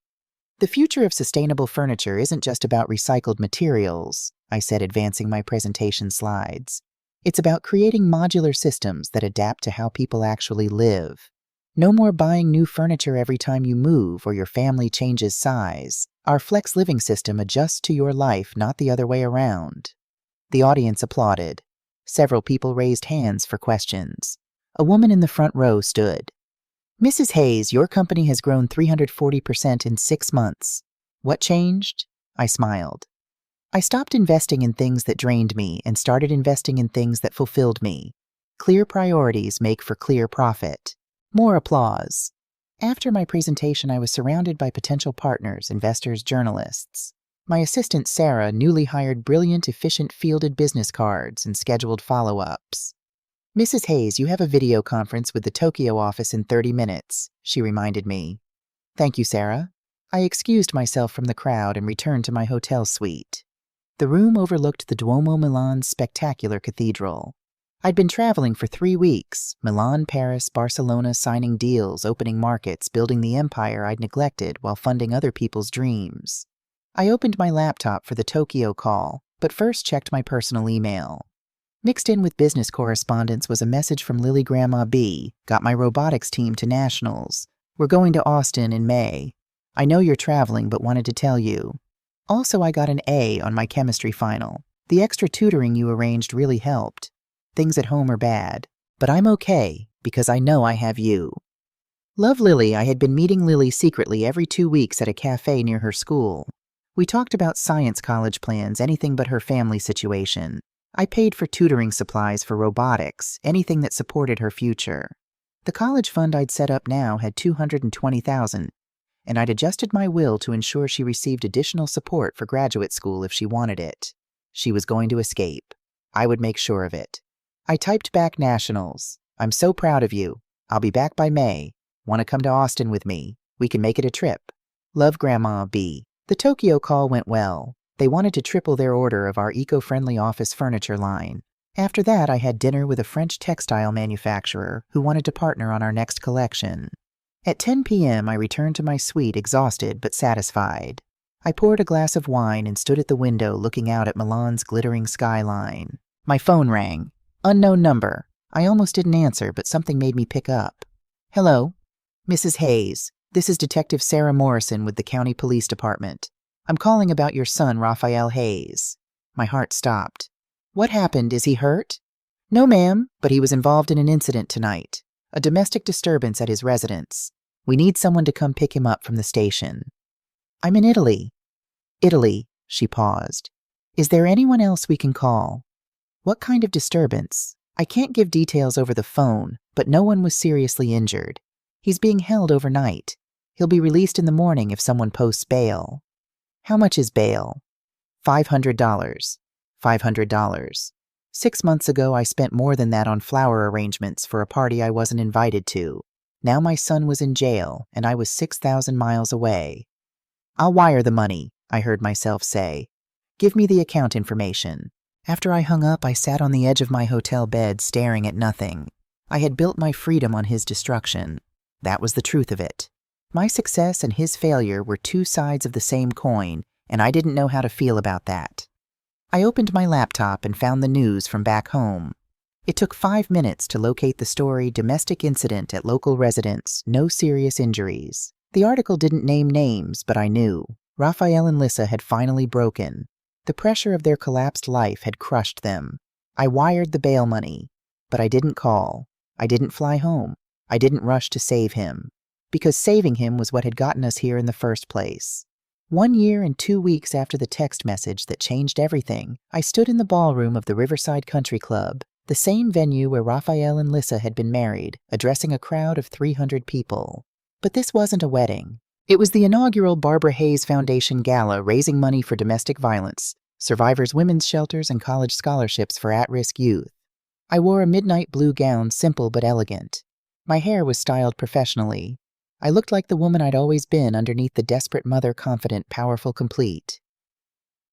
Speaker 1: The future of sustainable furniture isn't just about recycled materials, I said, advancing my presentation slides. It's about creating modular systems that adapt to how people actually live. No more buying new furniture every time you move or your family changes size. Our Flex Living system adjusts to your life, not the other way around. The audience applauded. Several people raised hands for questions. A woman in the front row stood. Mrs. Hayes, your company has grown 340% in 6 months. What changed? I smiled. I stopped investing in things that drained me and started investing in things that fulfilled me. Clear priorities make for clear profit. More applause. After my presentation, I was surrounded by potential partners, investors, journalists. My assistant, Sarah, newly hired brilliant, efficient, fielded business cards and scheduled follow-ups. Mrs. Hayes, you have a video conference with the Tokyo office in 30 minutes, she reminded me. Thank you, Sarah. I excused myself from the crowd and returned to my hotel suite. The room overlooked the Duomo Milan's spectacular cathedral. I'd been traveling for 3 weeks, Milan, Paris, Barcelona, signing deals, opening markets, building the empire I'd neglected while funding other people's dreams. I opened my laptop for the Tokyo call, but first checked my personal email. Mixed in with business correspondence was a message from Lily Grandma B. Got my robotics team to nationals. We're going to Austin in May. I know you're traveling, but wanted to tell you. Also, I got an A on my chemistry final. The extra tutoring you arranged really helped. Things at home are bad, but I'm okay because I know I have you. Love, Lily. I had been meeting Lily secretly every 2 weeks at a cafe near her school. We talked about science college plans, anything but her family situation. I paid for tutoring supplies for robotics, anything that supported her future. The college fund I'd set up now had $220,000, and I'd adjusted my will to ensure she received additional support for graduate school if she wanted it. She was going to escape. I would make sure of it. I typed back nationals. I'm so proud of you. I'll be back by May. Want to come to Austin with me? We can make it a trip. Love, Grandma B. The Tokyo call went well. They wanted to triple their order of our eco-friendly office furniture line. After that, I had dinner with a French textile manufacturer who wanted to partner on our next collection. At 10 p.m., I returned to my suite exhausted but satisfied. I poured a glass of wine and stood at the window looking out at Milan's glittering skyline. My phone rang. Unknown number. I almost didn't answer, but something made me pick up. Hello? Mrs. Hayes. This is Detective Sarah Morrison with the County Police Department. I'm calling about your son, Raphael Hayes. My heart stopped. What happened? Is he hurt? No, ma'am, but he was involved in an incident tonight. A domestic disturbance at his residence. We need someone to come pick him up from the station. I'm in Italy. Italy, she paused. Is there anyone else we can call? What kind of disturbance? I can't give details over the phone, but no one was seriously injured. He's being held overnight. He'll be released in the morning if someone posts bail. How much is bail? $500. $500. 6 months ago, I spent more than that on flower arrangements for a party I wasn't invited to. Now my son was in jail, and I was 6,000 miles away. I'll wire the money, I heard myself say. Give me the account information. After I hung up, I sat on the edge of my hotel bed staring at nothing. I had built my freedom on his destruction. That was the truth of it. My success and his failure were 2 sides of the same coin, and I didn't know how to feel about that. I opened my laptop and found the news from back home. It took 5 minutes to locate the story, domestic incident at local residence, no serious injuries. The article didn't name names, but I knew. Raphael and Lissa had finally broken. The pressure of their collapsed life had crushed them. I wired the bail money, but I didn't call. I didn't fly home. I didn't rush to save him. Because saving him was what had gotten us here in the first place. 1 year and 2 weeks after the text message that changed everything, I stood in the ballroom of the Riverside Country Club, the same venue where Raphael and Lissa had been married, addressing a crowd of 300 people. But this wasn't a wedding. It was the inaugural Barbara Hayes Foundation Gala raising money for domestic violence, survivors' women's shelters, and college scholarships for at-risk youth. I wore a midnight blue gown, simple but elegant. My hair was styled professionally. I looked like the woman I'd always been underneath the desperate mother, confident, powerful, complete.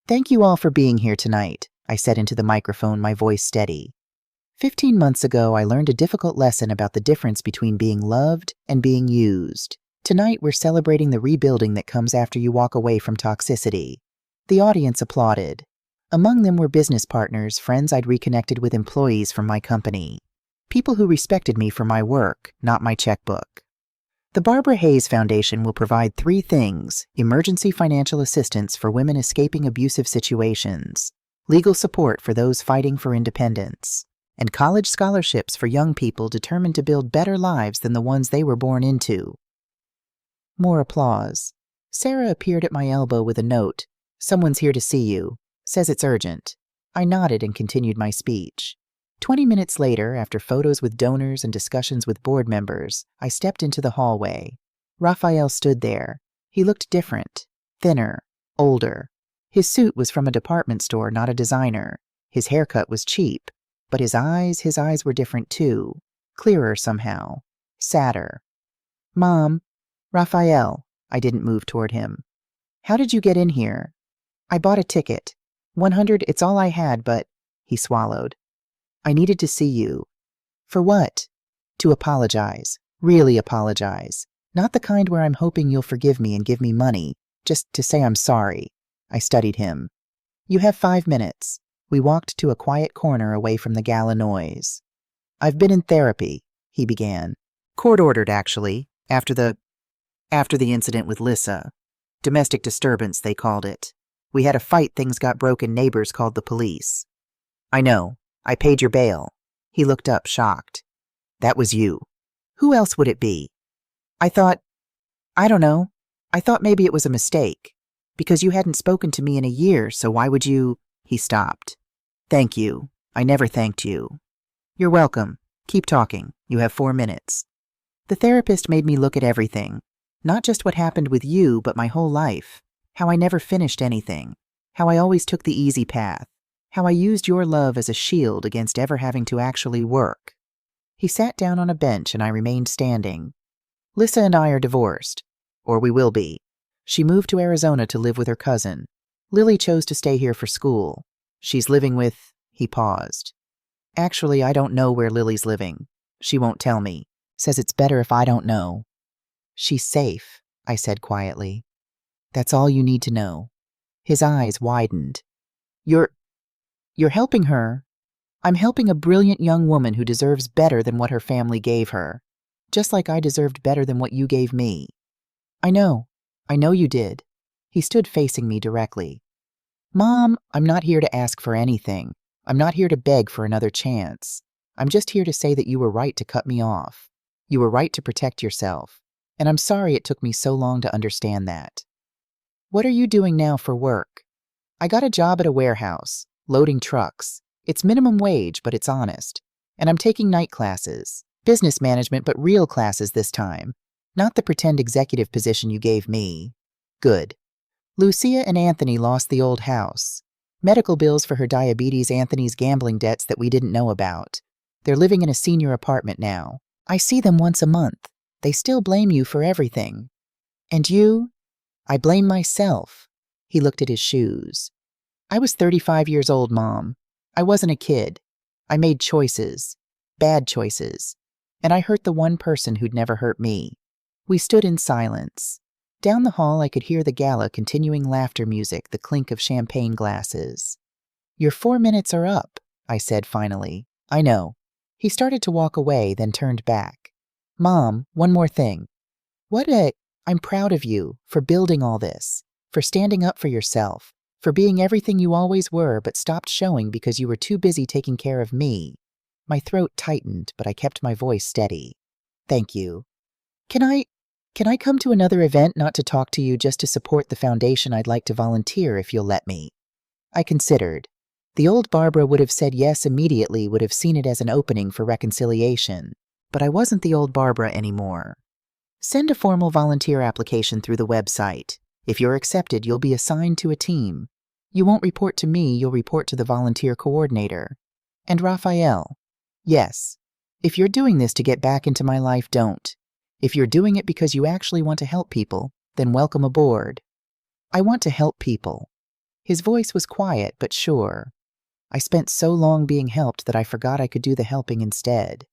Speaker 1: "Thank you all for being here tonight," I said into the microphone, my voice steady. 15 months ago, I learned a difficult lesson about the difference between being loved and being used. Tonight, we're celebrating the rebuilding that comes after you walk away from toxicity. The audience applauded. Among them were business partners, friends I'd reconnected with, employees from my company. People who respected me for my work, not my checkbook. The Barbara Hayes Foundation will provide 3 things: emergency financial assistance for women escaping abusive situations, legal support for those fighting for independence, and college scholarships for young people determined to build better lives than the ones they were born into. More applause. Sarah appeared at my elbow with a note. "Someone's here to see you. Says it's urgent." I nodded and continued my speech. 20 minutes later, after photos with donors and discussions with board members, I stepped into the hallway. Raphael stood there. He looked different, thinner, older. His suit was from a department store, not a designer. His haircut was cheap, but his eyes were different too, clearer somehow, sadder. "Mom," "Raphael," I didn't move toward him. "How did you get in here?" "I bought a ticket. 100, it's all I had, but—" He swallowed. "I needed to see you." "For what?" "To apologize. Really apologize. Not the kind where I'm hoping you'll forgive me and give me money. Just to say I'm sorry." I studied him. "You have 5 minutes." We walked to a quiet corner away from the gala noise. "I've been in therapy," he began. "Court-ordered, actually, after the incident with Lissa. Domestic disturbance, they called it. We had a fight, things got broken, neighbors called the police." "I know. I paid your bail." He looked up, shocked. "That was you. Who else would it be?" I don't know. I thought maybe it was a mistake. Because you hadn't spoken to me in a year, so why would you—" He stopped. "Thank you. I never thanked you." "You're welcome. Keep talking. You have 4 minutes." The therapist made me look at everything. Not just what happened with you, but my whole life. How I never finished anything. How I always took the easy path. How I used your love as a shield against ever having to actually work. He sat down on a bench and I remained standing. "Lissa and I are divorced. Or we will be. She moved to Arizona to live with her cousin. Lily chose to stay here for school. She's living with—" He paused. "Actually, I don't know where Lily's living. She won't tell me. Says it's better if I don't know." "She's safe," I said quietly. "That's all you need to know." His eyes widened. You're helping her?" "I'm helping a brilliant young woman who deserves better than what her family gave her. Just like I deserved better than what you gave me." I know you did." He stood facing me directly. "Mom, I'm not here to ask for anything. I'm not here to beg for another chance. I'm just here to say that you were right to cut me off. You were right to protect yourself. And I'm sorry it took me so long to understand that." "What are you doing now for work?" "I got a job at a warehouse, loading trucks. It's minimum wage, but it's honest. And I'm taking night classes, business management, but real classes this time. Not the pretend executive position you gave me." "Good." "Lucia and Anthony lost the old house. Medical bills for her diabetes, Anthony's gambling debts that we didn't know about. They're living in a senior apartment now. I see them once a month. They still blame you for everything." "And you?" "I blame myself." He looked at his shoes. "I was 35 years old, Mom. I wasn't a kid. I made choices. Bad choices. And I hurt the one person who'd never hurt me." We stood in silence. Down the hall, I could hear the gala continuing, laughter music, the clink of champagne glasses. "Your 4 minutes are up," I said finally. "I know." He started to walk away, then turned back. "Mom, one more thing. I'm proud of you for building all this, for standing up for yourself, for being everything you always were but stopped showing because you were too busy taking care of me." My throat tightened, but I kept my voice steady. "Thank you." Can I Can I come to another event, not to talk to you, just to support the foundation? I'd like to volunteer if you'll let me. I considered. The old Barbara would have said yes immediately, would have seen it as an opening for reconciliation. But I wasn't the old Barbara anymore. Send a formal volunteer application through the website. If you're accepted, you'll be assigned to a team. You won't report to me, you'll report to the volunteer coordinator. And Raphael. Yes. If you're doing this to get back into my life, don't. If you're doing it because you actually want to help people, then welcome aboard. I want to help people. His voice was quiet but sure. I spent so long being helped that I forgot I could do the helping instead.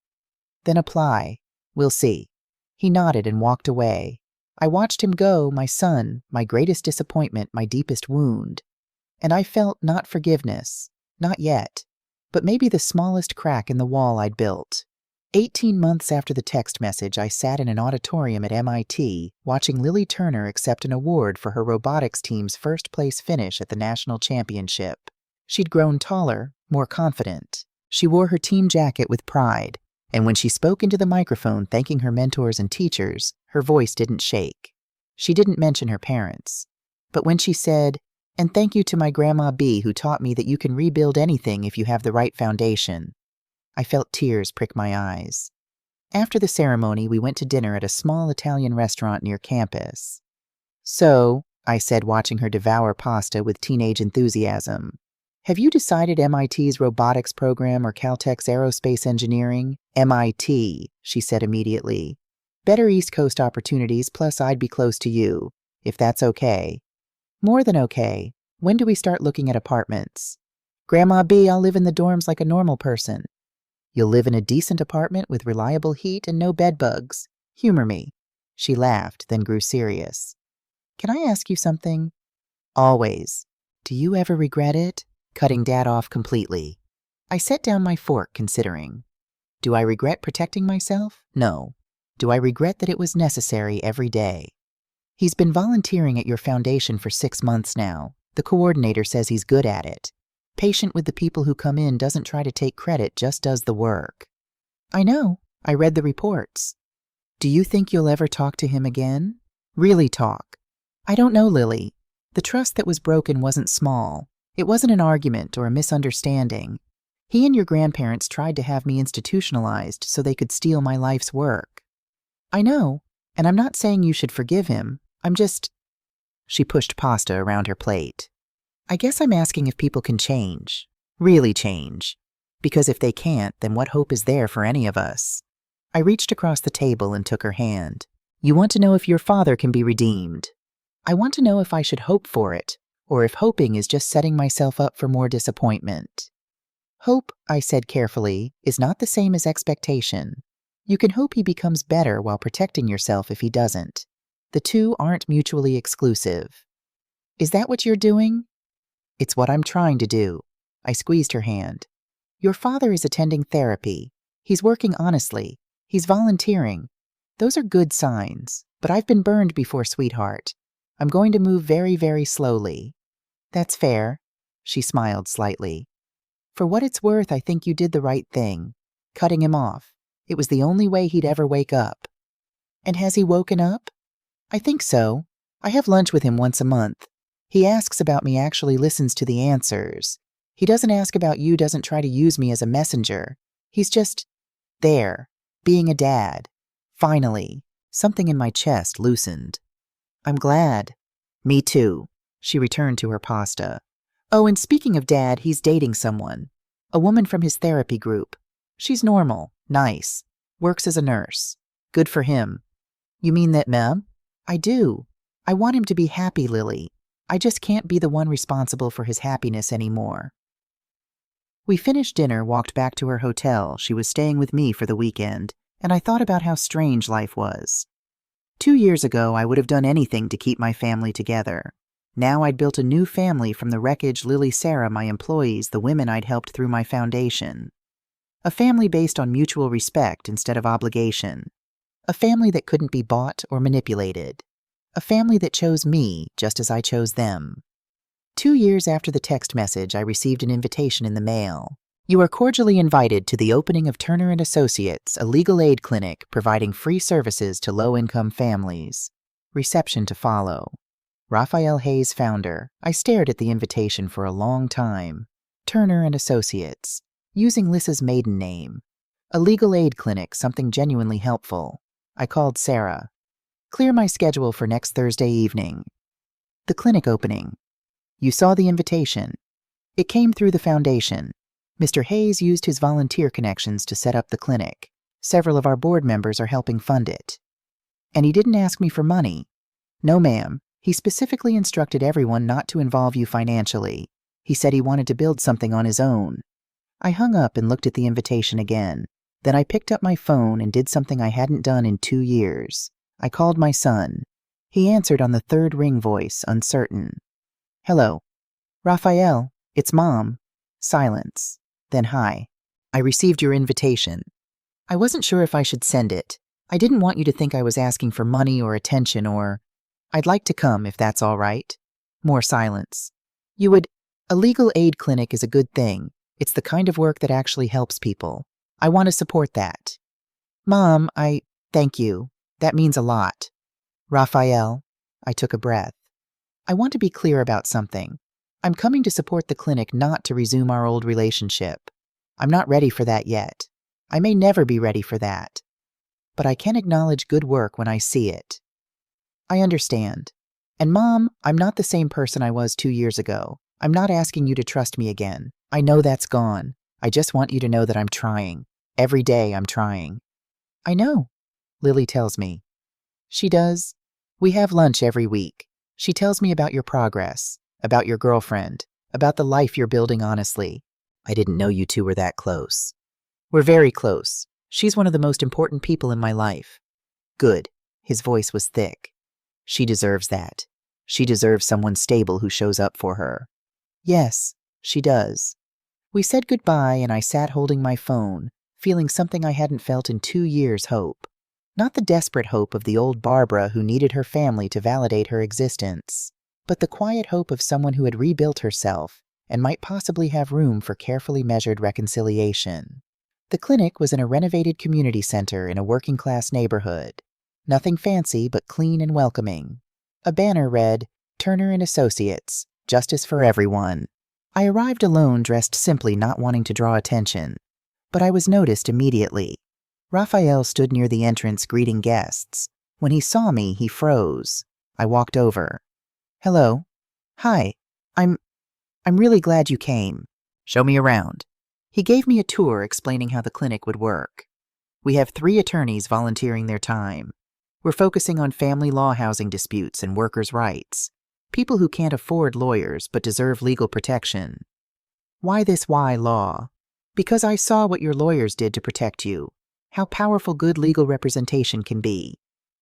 Speaker 1: Then apply. We'll see. He nodded and walked away. I watched him go, my son, my greatest disappointment, my deepest wound. And I felt not forgiveness, not yet, but maybe the smallest crack in the wall I'd built. 18 months after the text message, I sat in an auditorium at MIT watching Lily Turner accept an award for her robotics team's first-place finish at the national championship. She'd grown taller, more confident. She wore her team jacket with pride, and when she spoke into the microphone thanking her mentors and teachers, her voice didn't shake. She didn't mention her parents. But when she said, "And thank you to my Grandma B, who taught me that you can rebuild anything if you have the right foundation," I felt tears prick my eyes. After the ceremony, we went to dinner at a small Italian restaurant near campus. "So," I said, watching her devour pasta with teenage enthusiasm, "have you decided MIT's robotics program or Caltech's aerospace engineering?" "MIT," she said immediately. "Better East Coast opportunities, plus I'd be close to you, if that's okay." "More than okay. When do we start looking at apartments?" "Grandma B, I'll live in the dorms like a normal person." "You'll live in a decent apartment with reliable heat and no bedbugs. Humor me." She laughed, then grew serious. "Can I ask you something?" "Always." "Do you ever regret it?" Cutting Dad off completely. I set down my fork, considering. Do I regret protecting myself? No. Do I regret that it was necessary every day? "He's been volunteering at your foundation for 6 months now. The coordinator says he's good at it. Patient with the people who come in, doesn't try to take credit, just does the work." "I know. I read the reports." "Do you think you'll ever talk to him again? Really talk?" "I don't know, Lily. The trust that was broken wasn't small. It wasn't an argument or a misunderstanding. He and your grandparents tried to have me institutionalized so they could steal my life's work." "I know, and I'm not saying you should forgive him. I'm just—" She pushed pasta around her plate. "I guess I'm asking if people can change. Really change. Because if they can't, then what hope is there for any of us?" I reached across the table and took her hand. "You want to know if your father can be redeemed. I want to know if I should hope for it, or if hoping is just setting myself up for more disappointment." "Hope," I said carefully, "is not the same as expectation. You can hope he becomes better while protecting yourself if he doesn't. The two aren't mutually exclusive." "Is that what you're doing?" "It's what I'm trying to do." I squeezed her hand. "Your father is attending therapy. He's working honestly. He's volunteering. Those are good signs. But I've been burned before, sweetheart. I'm going to move very, very slowly." "That's fair." She smiled slightly. "For what it's worth, I think you did the right thing. Cutting him off. It was the only way he'd ever wake up." "And has he woken up?" "I think so. I have lunch with him once a month. He asks about me, actually listens to the answers. He doesn't ask about you, doesn't try to use me as a messenger. He's just there, being a dad. Finally, something in my chest loosened. "I'm glad." "Me too." She returned to her pasta. "Oh, and speaking of Dad, he's dating someone. A woman from his therapy group. She's normal, nice, works as a nurse. Good for him." "You mean that, ma'am?" "I do. I want him to be happy, Lily. I just can't be the one responsible for his happiness anymore." We finished dinner, walked back to her hotel. She was staying with me for the weekend, and I thought about how strange life was. 2 years ago, I would have done anything to keep my family together. Now I'd built a new family from the wreckage: Lily, Sarah, my employees, the women I'd helped through my foundation. A family based on mutual respect instead of obligation. A family that couldn't be bought or manipulated. A family that chose me just as I chose them. 2 years after the text message, I received an invitation in the mail. You are cordially invited to the opening of Turner & Associates, a legal aid clinic providing free services to low-income families. Reception to follow. Raphael Hayes, founder. I stared at the invitation for a long time. Turner & Associates. Using Lissa's maiden name. A legal aid clinic, something genuinely helpful. I called Sarah. Clear my schedule for next Thursday evening. The clinic opening. You saw the invitation. It came through the foundation. Mr. Hayes used his volunteer connections to set up the clinic. Several of our board members are helping fund it. And he didn't ask me for money. No, ma'am. He specifically instructed everyone not to involve you financially. He said he wanted to build something on his own. I hung up and looked at the invitation again. Then I picked up my phone and did something I hadn't done in 2 years. I called my son. He answered on the third ring voice, uncertain. Hello. Raphael, it's Mom. Silence. Then hi. I received your invitation. I wasn't sure if I should send it. I didn't want you to think I was asking for money or attention or... I'd like to come if that's all right. More silence. You would... A legal aid clinic is a good thing. It's the kind of work that actually helps people. I want to support that. Mom, thank you. That means a lot. Raphael, I took a breath. I want to be clear about something. I'm coming to support the clinic, not to resume our old relationship. I'm not ready for that yet. I may never be ready for that. But I can acknowledge good work when I see it. I understand. And Mom, I'm not the same person I was 2 years ago. I'm not asking you to trust me again. I know that's gone. I just want you to know that I'm trying. Every day I'm trying. I know, Lily tells me. She does. We have lunch every week. She tells me about your progress, about your girlfriend, about the life you're building honestly. I didn't know you two were that close. We're very close. She's one of the most important people in my life. Good. His voice was thick. She deserves that. She deserves someone stable who shows up for her. Yes, she does. We said goodbye and I sat holding my phone, feeling something I hadn't felt in 2 years, hope. Not the desperate hope of the old Barbara who needed her family to validate her existence, but the quiet hope of someone who had rebuilt herself and might possibly have room for carefully measured reconciliation. The clinic was in a renovated community center in a working-class neighborhood. Nothing fancy, but clean and welcoming. A banner read, Turner & Associates, Justice for Everyone. I arrived alone, dressed simply, not wanting to draw attention. But I was noticed immediately. Raphael stood near the entrance greeting guests. When he saw me, he froze. I walked over. Hello. Hi. I'm really glad you came. Show me around. He gave me a tour explaining how the clinic would work. We have 3 attorneys volunteering their time. We're focusing on family law, housing disputes, and workers' rights. People who can't afford lawyers but deserve legal protection. Why this why law? Because I saw what your lawyers did to protect you, how powerful good legal representation can be.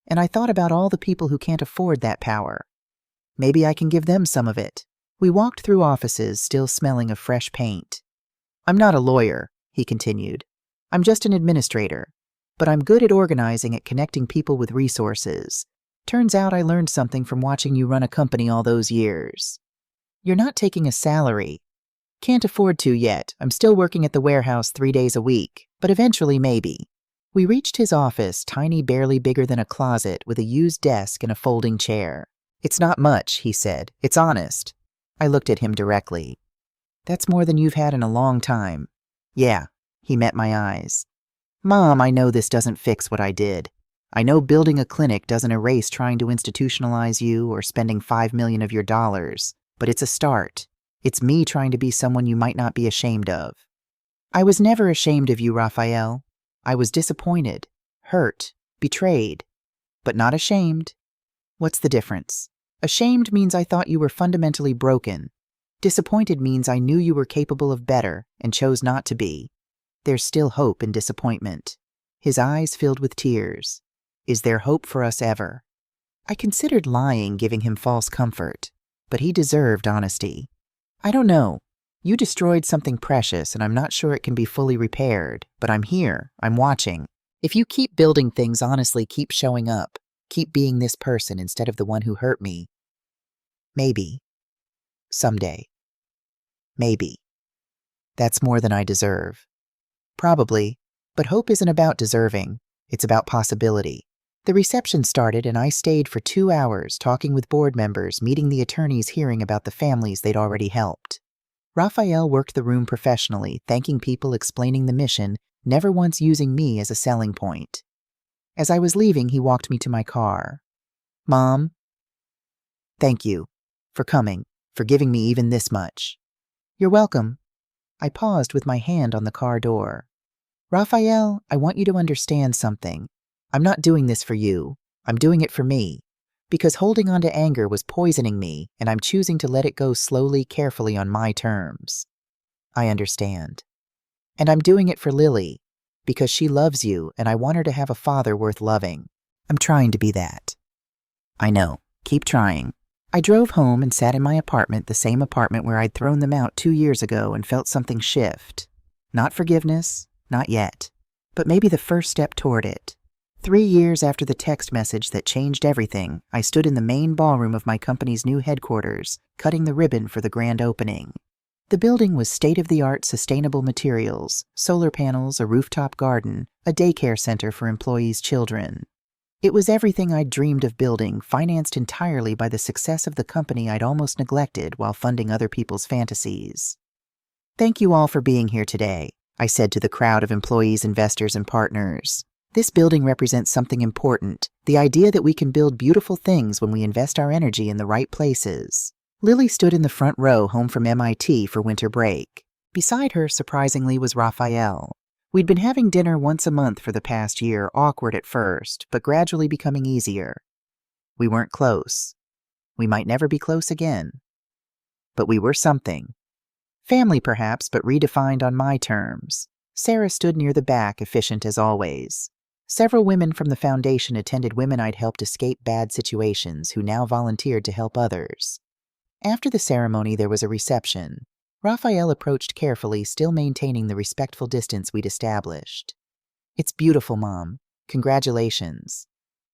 Speaker 1: And I thought about all the people who can't afford that power. Maybe I can give them some of it. We walked through offices, still smelling of fresh paint. I'm not a lawyer, he continued. I'm just an administrator. But I'm good at organizing, at connecting people with resources. Turns out I learned something from watching you run a company all those years. You're not taking a salary. Can't afford to yet. I'm still working at the warehouse 3 days a week, but eventually maybe. We reached his office, tiny, barely bigger than a closet, with a used desk and a folding chair. It's not much, he said. It's honest. I looked at him directly. That's more than you've had in a long time. Yeah, he met my eyes. Mom, I know this doesn't fix what I did. I know building a clinic doesn't erase trying to institutionalize you or spending $5 million of your dollars, but it's a start. It's me trying to be someone you might not be ashamed of. I was never ashamed of you, Raphael. I was disappointed, hurt, betrayed, but not ashamed. What's the difference? Ashamed means I thought you were fundamentally broken. Disappointed means I knew you were capable of better and chose not to be. There's still hope in disappointment. His eyes filled with tears. Is there hope for us ever? I considered lying, giving him false comfort, but he deserved honesty. I don't know. You destroyed something precious, and I'm not sure it can be fully repaired, but I'm here. I'm watching. If you keep building things honestly, keep showing up, keep being this person instead of the one who hurt me. Maybe. Someday. Maybe. That's more than I deserve. Probably, but hope isn't about deserving. It's about possibility. The reception started and I stayed for 2 hours talking with board members, meeting the attorneys, hearing about the families they'd already helped. Raphael worked the room professionally, thanking people, explaining the mission, never once using me as a selling point. As I was leaving, he walked me to my car. Mom, thank you for coming, for giving me even this much. You're welcome. I paused with my hand on the car door. Raphael, I want you to understand something. I'm not doing this for you. I'm doing it for me. Because holding on to anger was poisoning me, and I'm choosing to let it go slowly, carefully on my terms. I understand. And I'm doing it for Lily, because she loves you, and I want her to have a father worth loving. I'm trying to be that. I know. Keep trying. I drove home and sat in my apartment, the same apartment where I'd thrown them out 2 years ago, and felt something shift. Not forgiveness, not yet, but maybe the first step toward it. 3 years after the text message that changed everything, I stood in the main ballroom of my company's new headquarters, cutting the ribbon for the grand opening. The building was state-of-the-art sustainable materials, solar panels, a rooftop garden, a daycare center for employees' children. It was everything I'd dreamed of building, financed entirely by the success of the company I'd almost neglected while funding other people's fantasies. Thank you all for being here today, I said to the crowd of employees, investors, and partners. This building represents something important, the idea that we can build beautiful things when we invest our energy in the right places. Lily stood in the front row, home from MIT for winter break. Beside her, surprisingly, was Raphael. We'd been having dinner once a month for the past year, awkward at first, but gradually becoming easier. We weren't close. We might never be close again. But we were something. Family, perhaps, but redefined on my terms. Sarah stood near the back, efficient as always. Several women from the foundation attended women I'd helped escape bad situations, who now volunteered to help others. After the ceremony, there was a reception. Raphael approached carefully, still maintaining the respectful distance we'd established. It's beautiful, Mom. Congratulations.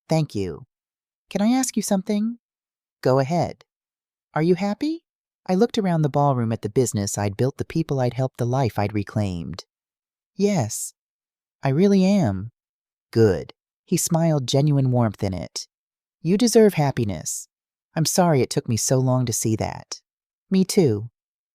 Speaker 1: Thank you. Can I ask you something? Go ahead. Are you happy? I looked around the ballroom at the business I'd built, the people I'd helped, the life I'd reclaimed. Yes, I really am. Good. He smiled, genuine warmth in it. You deserve happiness. I'm sorry it took me so long to see that. Me too.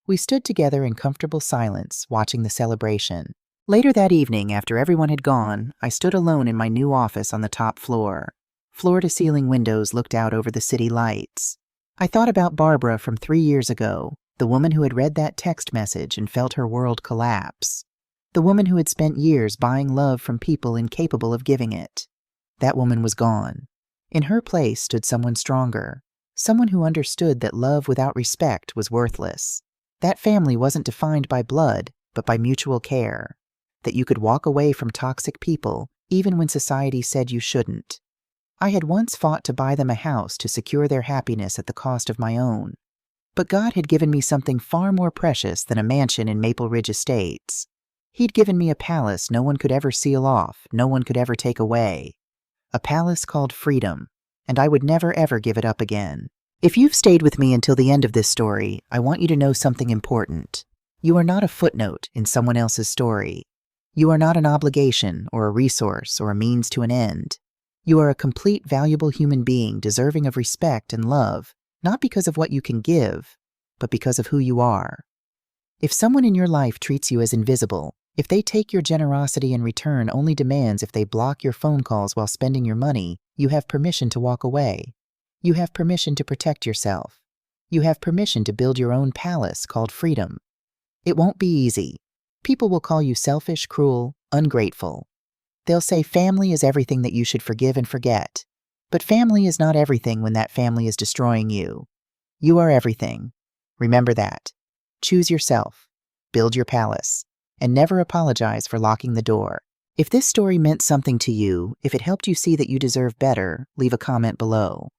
Speaker 1: We stood together in comfortable silence, watching the celebration. Later that evening, after everyone had gone, I stood alone in my new office on the top floor. Floor-to-ceiling windows looked out over the city lights. I thought about Barbara from 3 years ago, the woman who had read that text message and felt her world collapse. The woman who had spent years buying love from people incapable of giving it. That woman was gone. In her place stood someone stronger, someone who understood that love without respect was worthless. That family wasn't defined by blood, but by mutual care. That you could walk away from toxic people, even when society said you shouldn't. I had once fought to buy them a house to secure their happiness at the cost of my own. But God had given me something far more precious than a mansion in Maple Ridge Estates. He'd given me a palace no one could ever seal off, no one could ever take away. A palace called freedom, and I would never ever give it up again. If you've stayed with me until the end of this story, I want you to know something important. You are not a footnote in someone else's story. You are not an obligation or a resource or a means to an end. You are a complete, valuable human being deserving of respect and love, not because of what you can give, but because of who you are. If someone in your life treats you as invisible, if they take your generosity in return only demands if they block your phone calls while spending your money, you have permission to walk away. You have permission to protect yourself. You have permission to build your own palace called freedom. It won't be easy. People will call you selfish, cruel, ungrateful. They'll say family is everything that you should forgive and forget. But family is not everything when that family is destroying you. You are everything. Remember that. Choose yourself. Build your palace. And never apologize for locking the door. If this story meant something to you, if it helped you see that you deserve better, leave a comment below.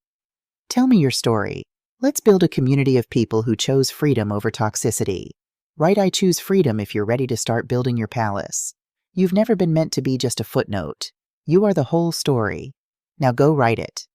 Speaker 1: Tell me your story. Let's build a community of people who chose freedom over toxicity. Write "I choose freedom" if you're ready to start building your palace. You've never been meant to be just a footnote. You are the whole story. Now go write it.